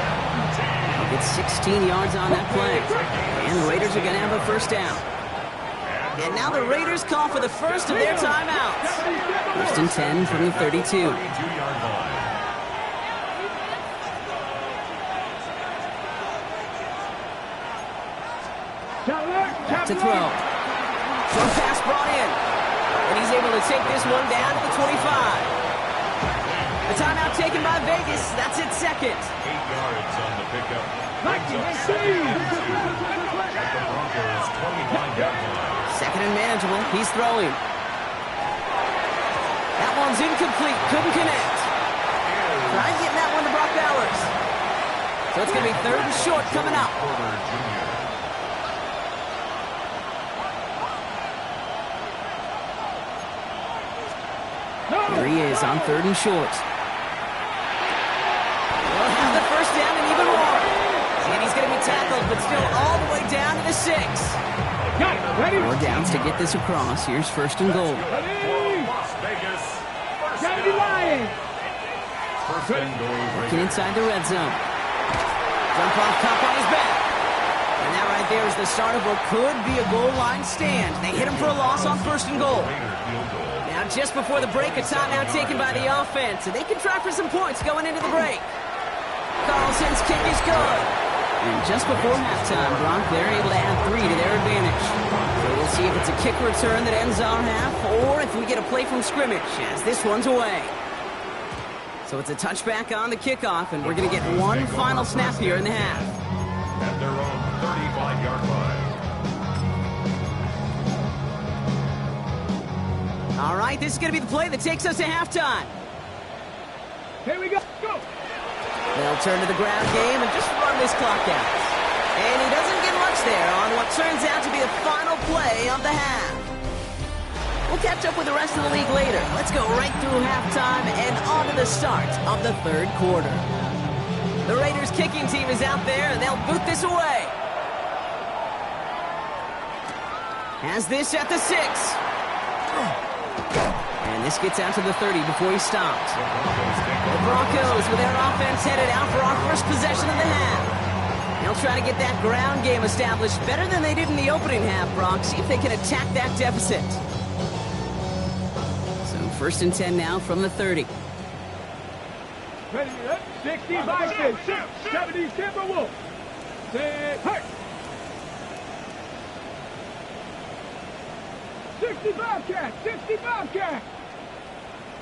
He'll get 16 yards on that play. And the Raiders are going to have a first down. And now the Raiders call for the first of their timeouts. First and 10 from the 32. 32-yard line. Back to throw. Short pass brought in. And he's able to take this one down to the 25. The timeout taken by Vegas. That's its second. 8 yards on the pickup. Second and manageable. He's throwing. That one's incomplete. Couldn't connect. Trying getting that one to Brock Bowers. So it's going to be third and short coming up. Here he is on third and short. He'll have the first down and even more. And he's going to be tackled, but still all the way down to the 6. 4 downs to get this across. Here's first and goal. Working inside the red zone. Jump off cup on his back. And that right there is the start of what could be a goal line stand. They hit him for a loss on first and goal. Now just before the break, a timeout taken by the offense. And they can try for some points going into the break. Carlson's kick is good. And just before halftime, Brock, they're able to add 3 to their advantage. So we'll see if it's a kick return that ends our half, or if we get a play from scrimmage, as this one's away. So it's a touchback on the kickoff, and we're going to get one final snap here in the half. At their own 35-yard line. All right, this is going to be the play that takes us to halftime. Here we go. Go. They'll turn to the ground game and just run this clock out. And he doesn't get much there on what turns out to be the final play of the half. We'll catch up with the rest of the league later. Let's go right through halftime and on to the start of the third quarter. The Raiders kicking team is out there, and they'll boot this away. Has this at the 6. And this gets out to the 30 before he stopped. The Broncos with their offense headed out for our first possession of the half. They'll try to get that ground game established better than they did in the opening half, Brock. See if they can attack that deficit. So first and 10 now from the 30. 60 Vikings, 70 Timberwolves. Set, hurt. 60 Bobcat, 60 Bobcat.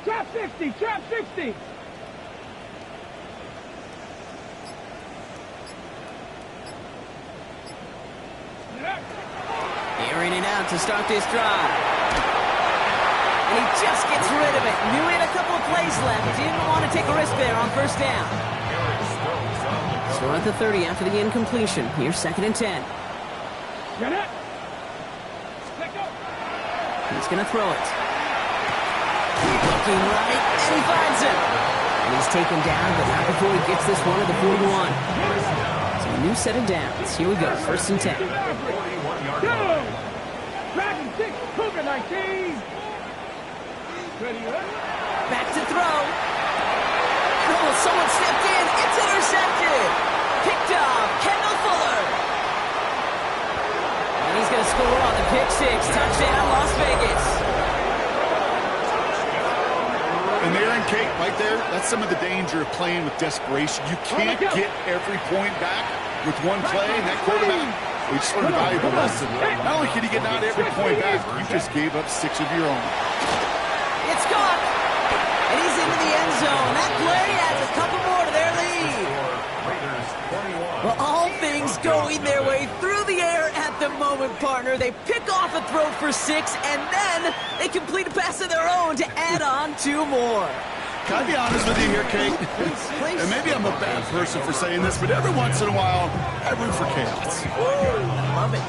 Trap 60, trap 60. Airing it out to start this drive. And he just gets rid of it. Knew he had a couple of plays left. Didn't want to take a risk there on first down. So at the 30 after the incompletion. Here's second and 10. Get it. He's going to throw it. Looking right, and he finds him. And he's taken down, but not before he gets this one at the 41. So a new set of downs. Here we go, first and 10. Dragon 6, Cougar 19. Back to throw. Oh, someone stepped in. It's intercepted. Picked off, Kendall Fuller. And he's going to score on the pick 6. Touchdown, Las Vegas. And there and Kate, right there, that's some of the danger of playing with desperation. You can't get every point back with one play, and that quarterback, we just learned a valuable lesson. Not only can you get not every point back, you just gave up 6 of your own. It's caught, and he's into the end zone. That play adds a couple more to their lead. Well, all things going their way through the air at the moment, partner. They pick off a throw for 6, and then they complete a pass of their own to add on 2 more. Can I be honest with you here, Kate? And maybe I'm a bad person for saying this, but every once in a while, I root for chaos. I love it.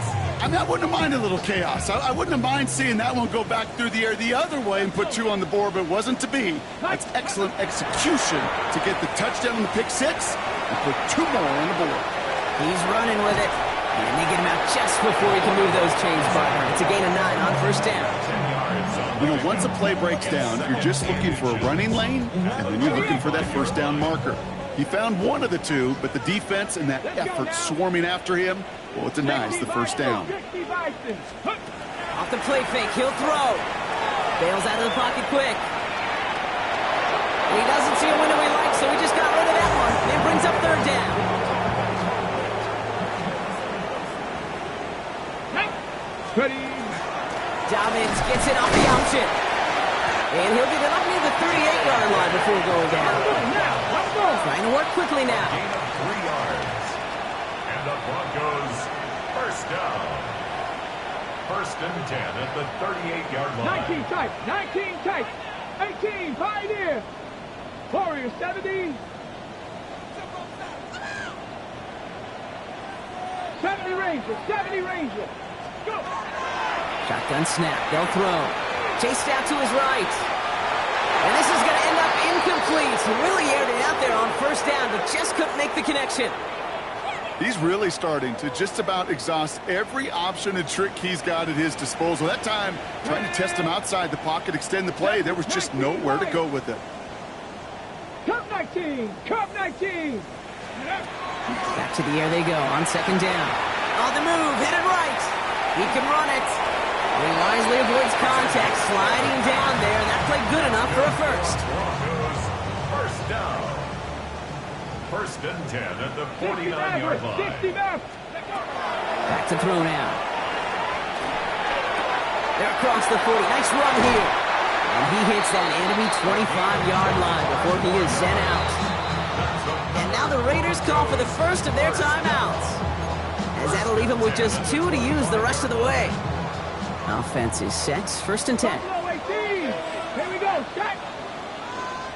I mean, I wouldn't have minded a little chaos. I wouldn't have minded seeing that one go back through the air the other way and put 2 on the board, but it wasn't to be. That's excellent execution to get the touchdown on the pick 6 and put 2 more on the board. He's running with it. And they get him out just before he can move those chains, Byron. It's a gain of 9 on first down. You know, once a play breaks down, you're just looking for a running lane, and then you're looking for that first down marker. He found one of the 2, but the defense and that effort swarming after him, well, it denies the first down. Off the play fake, he'll throw. Bails out of the pocket quick. He doesn't see a window he likes, so he just got rid of that one. It brings up third down. Ready. Dobbins gets it off the option. And he'll get it up near the 38-yard line before going down. Let's go. Trying to work quickly now. Gain of 3 yards. And the Broncos first down. First and 10 at the 38-yard line. 19 tight. 19 tight. 18 Pioneer. Warriors 70. 70 Ranger. 70 Ranger. Go. Shotgun snap. They'll throw. Chased out to his right. And this is going to end up incomplete. He really aired it out there on first down, but just couldn't make the connection. He's really starting to just about exhaust every option and trick he's got at his disposal. That time, trying to test him outside the pocket, extend the play, there was just nowhere to go with it. Cup 19. Cup 19. Back to the air they go on second down. On the move, hit it right. He can run it. He wisely avoids contact, sliding down there. That played good enough for a first. Broncos first down. First and 10 at the 49-yard line. 60 back. Back to throw now. They're across the 40. Nice run here. And he hits that enemy 25-yard line before he is sent out. And now the Raiders call for the first of their timeouts, as that'll leave him with just 2 to use the rest of the way. Offense is set. First and 10. Buffalo 18. Here we go. Set.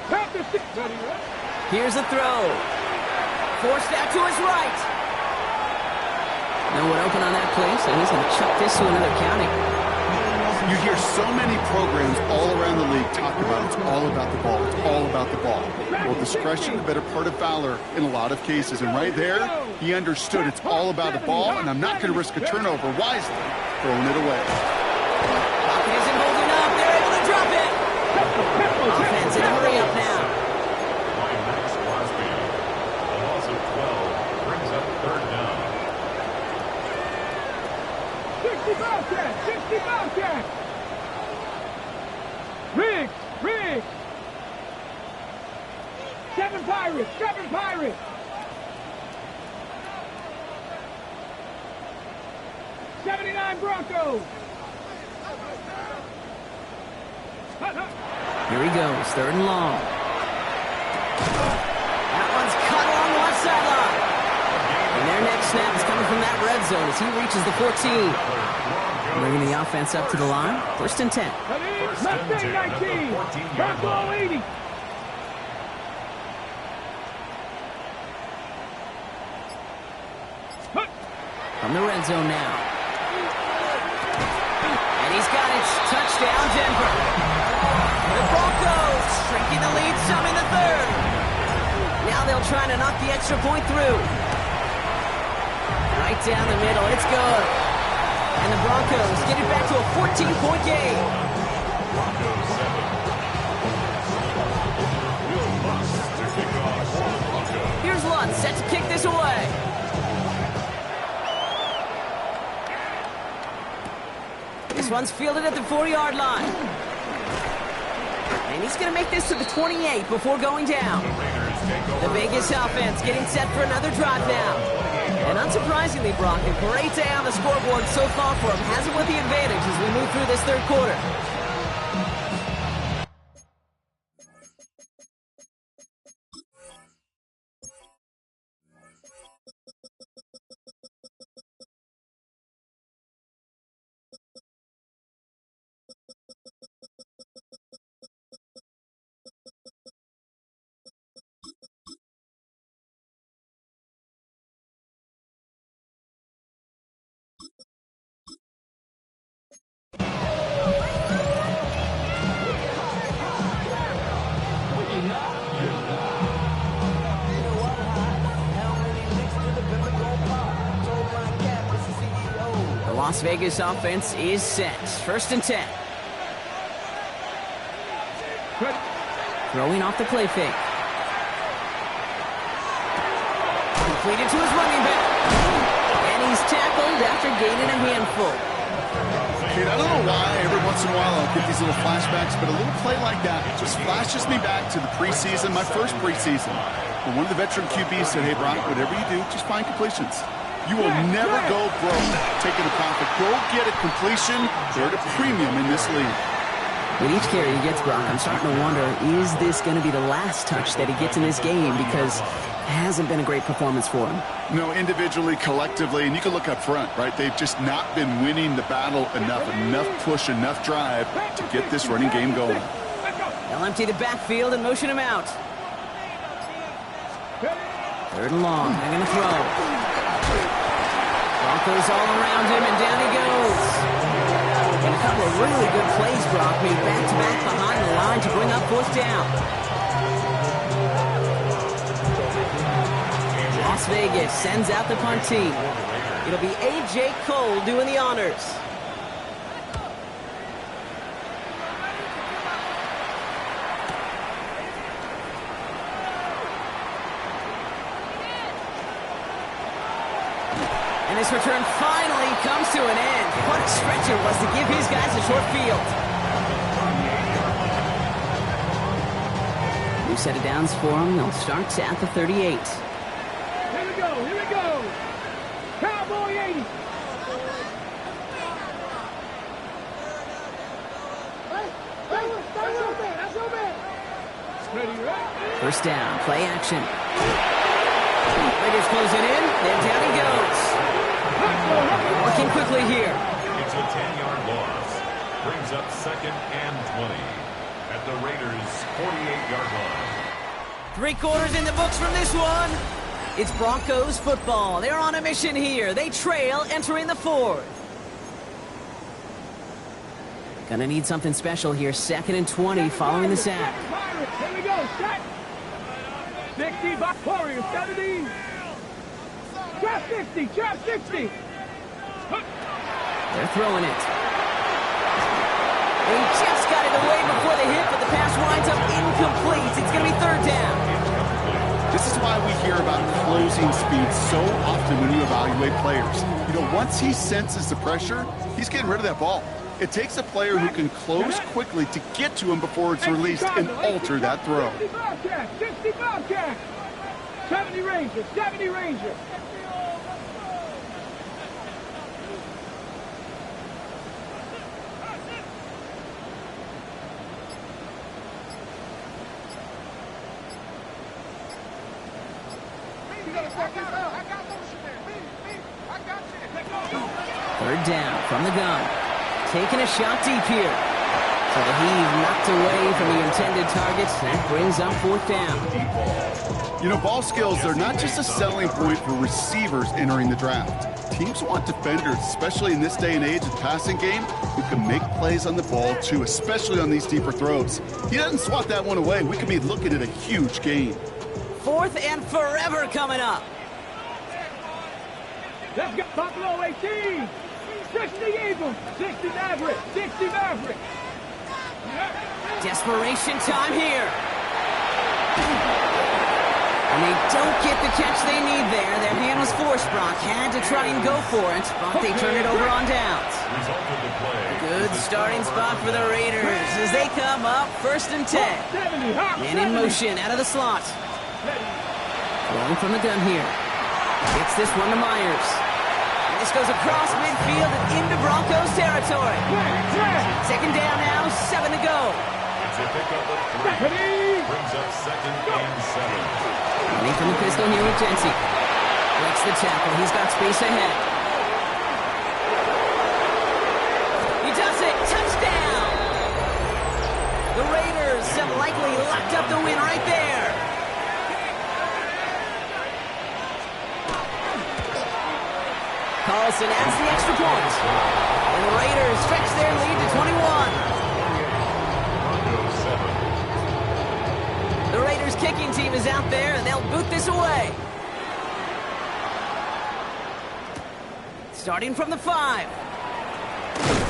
Panther 6. Ready, ready. Here's a throw. Forced out to his right. No one open on that play, so he's going to chuck this to another county. You hear so many programs all around the league talk about it's all about the ball. It's all about the ball. Well, discretion, the better part of valor in a lot of cases. And right there, he understood it's all about the ball, and I'm not going to risk a turnover wisely, throwing it away. Pocket isn't holding up. They're able to drop it. Offense in a hurry up now. By Max Crosby. A loss of 12 brings up third down. 60 Bobcat. 60 Bobcat. Riggs. Riggs. 7 Pirates. 7 Pirates. '79 Broncos. Here he goes. Third and long. That one's cut along the left sideline. And their next snap is coming from that red zone as he reaches the 14. Bringing the offense up to the line. First and 10. Mustang 19. Buffalo 80. From the red zone now. And he's got it. Touchdown, Denver. The Broncos shrinking the lead some in the third. Now they'll try to knock the extra point through. Right down the middle. It's good. And the Broncos get it back to a 14-point game. Broncos 7. Will Lutz to kick off for the Broncos. Here's Lutz set to kick this away. This one's fielded at the 4-yard line. And he's going to make this to the 28 before going down. The Raiders take over. The Vegas offense getting set for another drive now. And unsurprisingly, Brock, a great day on the scoreboard so far for him. Has it with the advantage as we move through this third quarter. Las Vegas offense is set. 1st and 10. Throwing off the play fake. Completed to his running back. And he's tackled after gaining a handful. Dude, I don't know why every once in a while I'll get these little flashbacks, but a little play like that just flashes me back to the preseason, my first preseason. When one of the veteran QBs said, hey, Brock, whatever you do, just find completions. You will never go broke taking a profit. Go get a completion. They're at a premium in this league. With each carry he gets, Brock, I'm starting to wonder, is this going to be the last touch that he gets in this game? Because it hasn't been a great performance for him. No, individually, collectively, and you can look up front, right? They've just not been winning the battle enough push, enough drive to get this running game going. They'll empty the backfield and motion him out. 3rd and long. They're going to throw. Broncos all around him, and down he goes. And a couple of really good plays, Brock, made back-to-back behind the line to bring up 4th down. Las Vegas sends out the punt team. It'll be A.J. Cole doing the honors. And this return finally comes to an end. What a stretch it was to give his guys a short field. New set of downs for them. They'll start at the 38. Here we go. Cowboy 80. First down, play action. Raiders closing in, then down he goes. Working quickly here. It's a 10-yard loss. Brings up 2nd and 20 at the Raiders' 48-yard line. 3 quarters in the books from this one. It's Broncos football. They're on a mission here. They trail entering the 4th. Gonna need something special here. 2nd and 20 following the sack. Here we go, set. 60 by Warriors, 70. Trap 60, trap 60. They're throwing it. He just got it away before the hit, but the pass winds up incomplete. It's going to be 3rd down. This is why we hear about closing speed so often when you evaluate players. You know, once he senses the pressure, he's getting rid of that ball. It takes a player who can close quickly to get to him before it's released and alter that throw. 60 Bobcat, 60 Bobcat. 70 Ranger, 70 Ranger. Third down from the gun. Taking a shot deep here. So the heave knocked away from the intended targets. That brings up 4th down. You know, ball skills, they're not just a selling point for receivers entering the draft. Teams want defenders, especially in this day and age of passing game, who can make plays on the ball too, especially on these deeper throws. He doesn't swat that one away. We could be looking at a huge gain. 4th and forever coming up. Let's go, Buffalo 18. 60 Eagles, 60 Maverick, 60 Maverick. Desperation time here. And they don't get the catch they need there. Their hand was forced. Brock had to try and go for it, but they turn it over on downs. Good starting spot for the Raiders as they come up 1st and 10. Man in motion out of the slot. Rolling from the gun here. Gets this one to Myers. This goes across midfield and into Broncos territory. 2nd down now, 7 to go. It's a pickup of 3. Brings up 2nd and 7. Running from the pistol here with Jency. Breaks the tackle. He's got space ahead. He does it. Touchdown! The Raiders have likely locked up the win right there. Carlson adds the extra point. And the Raiders stretch their lead to 21. The Raiders kicking team is out there, and they'll boot this away. Starting from the 5.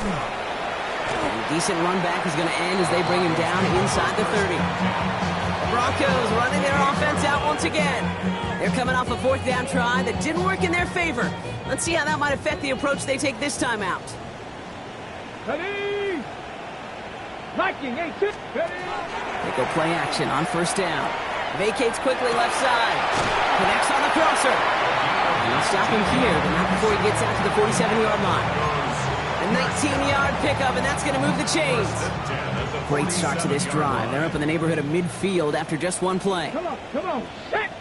And a decent run back is going to end as they bring him down inside the 30. The Broncos running their offense out once again. They're coming off a 4th down try that didn't work in their favor. Let's see how that might affect the approach they take this time out. Ready! Viking, 8-2. Ready! They go play action on 1st down. Vacates quickly left side. Connects on the crosser. And they'll stop him here, but not before he gets out to the 47-yard line. A 19-yard pickup, and that's going to move the chains. Great start to this drive. They're up in the neighborhood of midfield after just one play. Come on, set!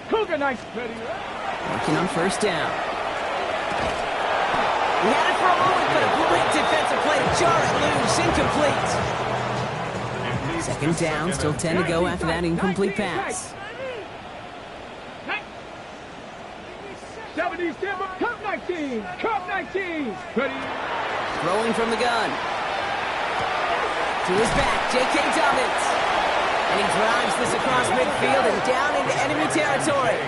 Cougar Knights. Ready? Working on 1st down. He had it for a moment, but a great defensive play to jar it loose. Incomplete. 2nd down, still 10 to go after that incomplete pass. 70s Timber, Cup 19. Ready? Throwing from the gun. To his back, J.K. Dobbins. And he drives this across midfield and down into enemy territory.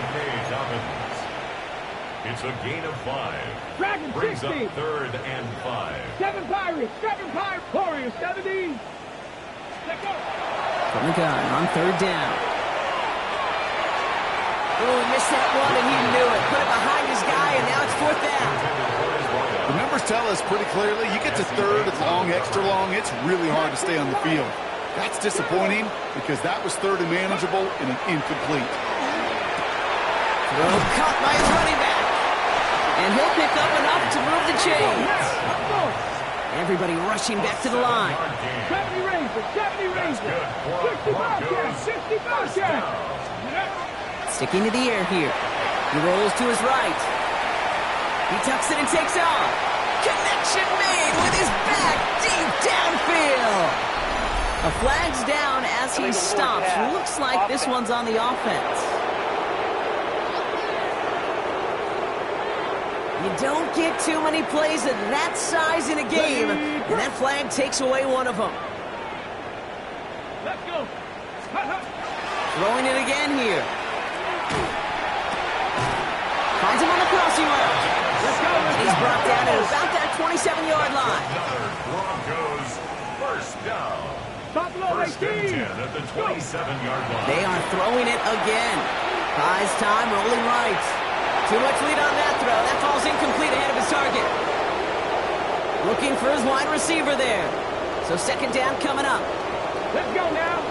It's a gain of 5. Dragon Brings 60. up 3rd and 5. 7 Pirates. Warriors 70. Let's go. From the gun on 3rd down. Oh, he missed that one and he knew it. Put it behind his guy and now it's 4th down. The numbers tell us pretty clearly, you get to 3rd and long, extra long, it's really hard to stay on the field. That's disappointing because that was 3rd and manageable and an incomplete. Throw caught by his running back. And he'll pick up enough to move the chains. Everybody rushing back to the line. 70 Rangers. 65 yards. Sticking to the air here. He rolls to his right. He tucks it and takes off. Connection made with his back deep downfield. A flag's down as he stops. Looks like this one's on the offense. You don't get too many plays of that size in a game, and that flag takes away one of them. Let's go. Throwing it again here. Finds him on the crossing route. He's brought down at about that 27-yard line. Broncos 1st down. First and 10 at the 27-yard line. They are throwing it again. Buys time, rolling right. Too much lead on that throw. That falls incomplete ahead of his target. Looking for his wide receiver there. So 2nd down coming up. Let's go now.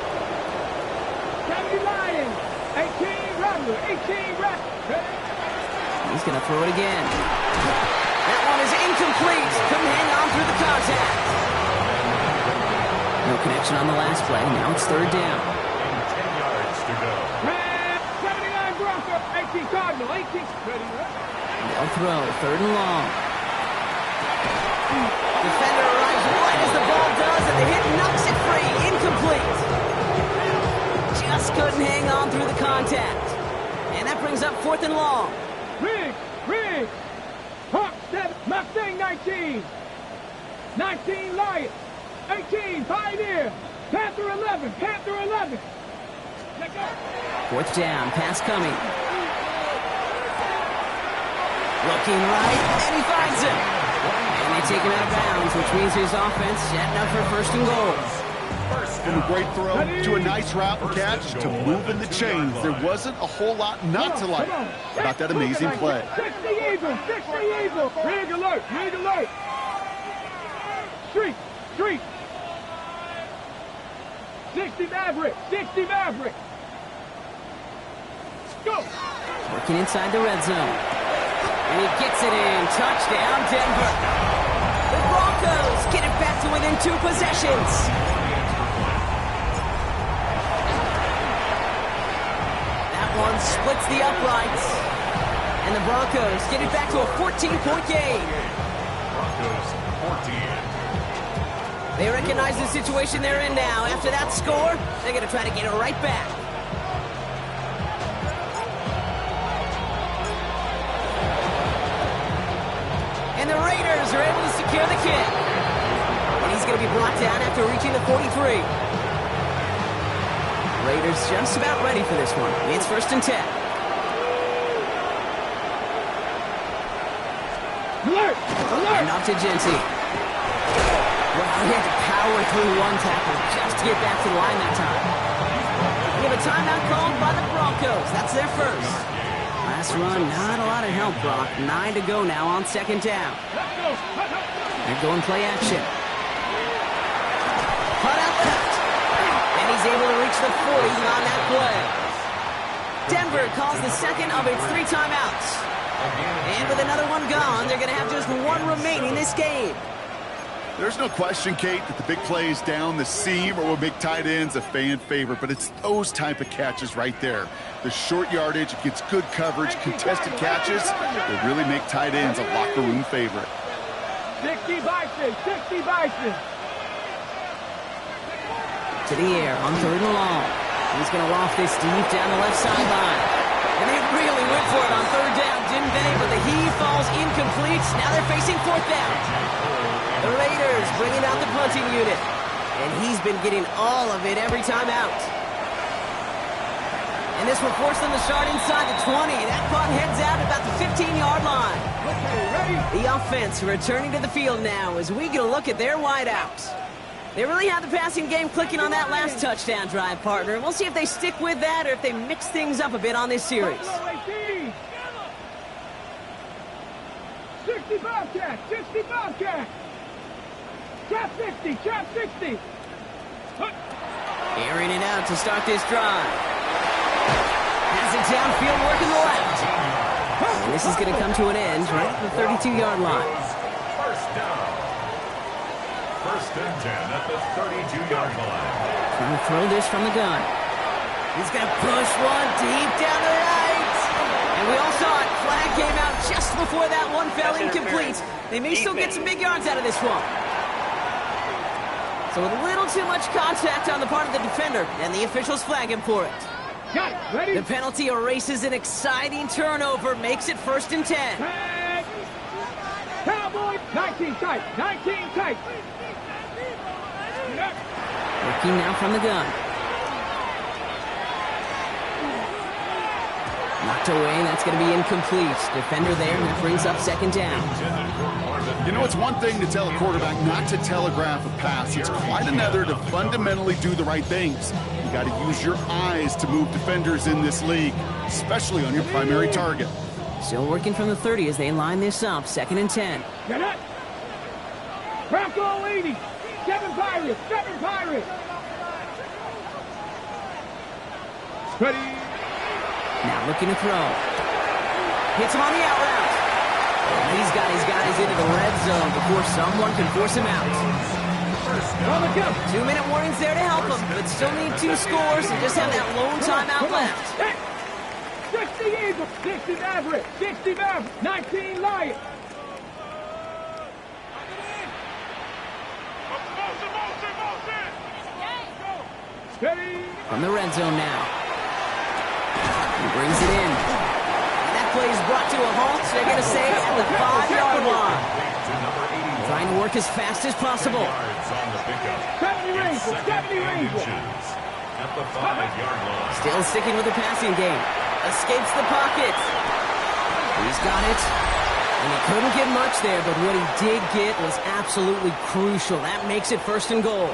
70 Lions. 18 Rattler. He's going to throw it again. That one is incomplete. Couldn't hang on through the contact. No connection on the last play. Now it's 3rd down. 10 yards to go. 79 Broncos. 18 Cardinal. They'll throw 3rd and long. Defender arrives right as the ball does, and the hit knocks it free. Incomplete. Just couldn't hang on through the contact. And that brings up 4th and long. Riggs. Hawk 7. Mustang 19. 19 Lions. 18 Pioneer. Panther 11. Let's go. 4th down. Pass coming. Looking right, and he finds him. And they take him out of bounds, which means his offense setting up for 1st and goal. From a great throw to a nice route and catch to moving the chains. There wasn't a whole lot not to like about that amazing play. 60 Eagles. Rig alert. Street. 60 Maverick. Go. Working inside the red zone. And he gets it in. Touchdown, Denver. The Broncos get it back to within 2 possessions. That one splits the uprights. And the Broncos get it back to a 14-point game. Broncos 14. They recognize the situation they're in now. After that score, they're going to try to get it right back. And the Raiders are able to secure the kick. And he's going to be brought down after reaching the 43. Raiders just about ready for this one. It's 1st and 10. Alert! And off to Genty. he had to power through one tackle just to get back to the line that time. We have a timeout called by the Broncos. That's their first. Last run, not a lot of help, Brock. 9 to go now on second down. They're going play action. Cut out left. And he's able to reach the 40 on that play. Denver calls the second of its 3 timeouts. And with another one gone, they're going to have just one remaining this game. There's no question, Kate, that the big plays down the seam or with big tight ends a fan favorite, but it's those type of catches right there. The short yardage against good coverage, contested catches, they really make tight ends a locker room favorite. 60 Bison, 60 Bison. To the air on 3rd and long. He's going to loft this deep down the left sideline. And they really went for it on 3rd down, didn't they? But the heave falls incomplete. Now they're facing 4th down. The Raiders bringing out the punting unit. And he's been getting all of it every time out. And this will force them to start inside the 20. That punt heads out about the 15-yard line. Okay, ready? The offense returning to the field now as we get a look at their wideouts. They really had the passing game clicking on that last touchdown drive, partner. We'll see if they stick with that or if they mix things up a bit on this series. 60 Bobcat, 60 Bobcat. Trap 60, trap 60. Airing it out to start this drive. Has it downfield, working the left. And this is going to come to an end right at the 32-yard line. First down. 1st and 10 at the 32-yard line. Trying to throw this from the gun. He's going to push one deep down the right. And we all saw it. Flag came out just before that one fell incomplete. They may still get some big yards out of this one. So with a little too much contact on the part of the defender, and the officials flag him for it. Got it, ready? The penalty erases an exciting turnover, makes it 1st and 10. Tag. Cowboy, 19 tight, 19 tight. Looking now from the gun. Knocked away, and that's going to be incomplete. Defender there, and that brings up 2nd down. You know, it's one thing to tell a quarterback not to telegraph a pass. It's quite another to fundamentally do the right things. You got to use your eyes to move defenders in this league, especially on your primary target. Still working from the 30 as they line this up. 2nd and 10. Get it. Bronco 80. 7 Pirates, 7 Pirates. Ready. Now looking to throw. Hits him on the out route. He's got his guys into the red zone before someone can force him out. On the go. 2-minute warnings there to help him, but still need 2 scores and just have that lone timeout left. 60 Eagles, 60 Maverick, 60 Maverick, 19 Lions. Steady. From the red zone now. He brings it in. And that play is brought to a halt. They're going to say at the 5-yard line. Trying to work as fast as possible. 70 Rangers, 70 Rangers. At the 5-yard line. Still sticking with the passing game. Escapes the pocket. He's got it. And he couldn't get much there, but what he did get was absolutely crucial. That makes it 1st and goal.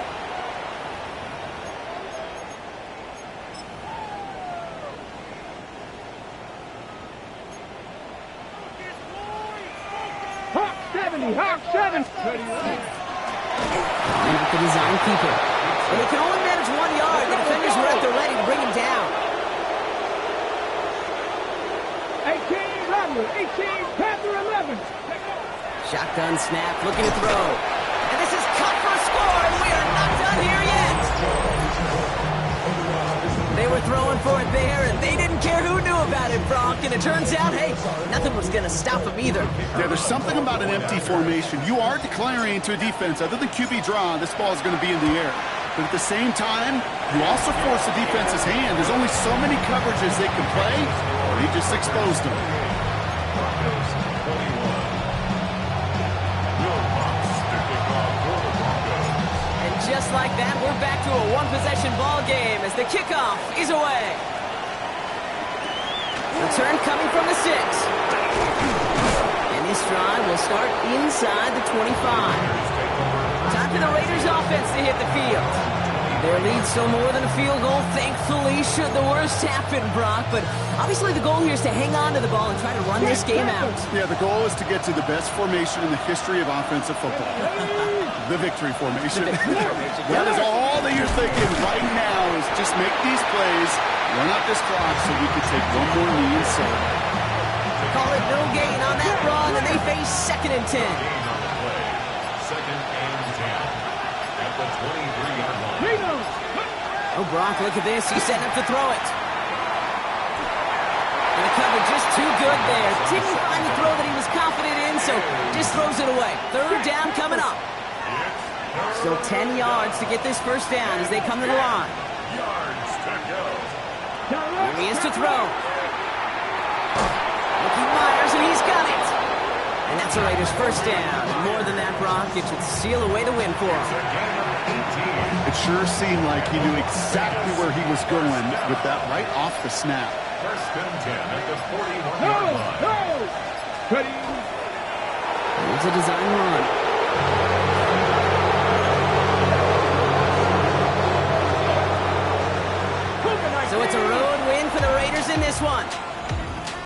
Hawk 70, Hawk 7. And up the design keeper. And he can only manage 1 yard. The defenders were at the ready to bring him down. 18 Rattler, 18 Panther 11. Shotgun snap, looking to throw. And this is cut for a score, and we are not done here yet. They were throwing for it there, and they didn't care who knew about it, Brock. And it turns out, hey, nothing was going to stop them either. Yeah, there's something about an empty formation. You are declaring to a defense, other than QB draw, this ball is going to be in the air. But at the same time, you also force the defense's hand. There's only so many coverages they can play, or he just exposed them. Broncos 21. Will Fox to kick off for the Broncos. And just like that, we're back to a one-possession ball game as the kickoff is away. Return coming from the 6. And this drive will start inside the 25. Time for for the Raiders offense to hit the field. Their lead's still more than a field goal, thankfully, should the worst happen, Brock. But obviously the goal here is to hang on to the ball and try to run this game out. Yeah, the goal is to get to the best formation in the history of offensive football. The victory formation. That is all that you're thinking right now is just make these plays, run up this clock so we can take one more knee and serve. Call it no gain on that run, and they face 2nd and 10. Second and 10 at the 23-yard line. Oh, Brock, look at this. He's setting up to throw it. And the cover just too good there. Didn't find the throw that he was confident in, so just throws it away. 3rd down coming up. Still 10 yards to get this first down as they come to the line. Yards to go. Here he is to throw. Looking Myers, and he's got it. And that's a Raiders first down. More than that, Brock, it should seal away the win for him. It sure seemed like he knew exactly where he was going with that right off the snap. First and 10 at the 41-yard line. Ready. It's a design run. So it's a road win for the Raiders in this one.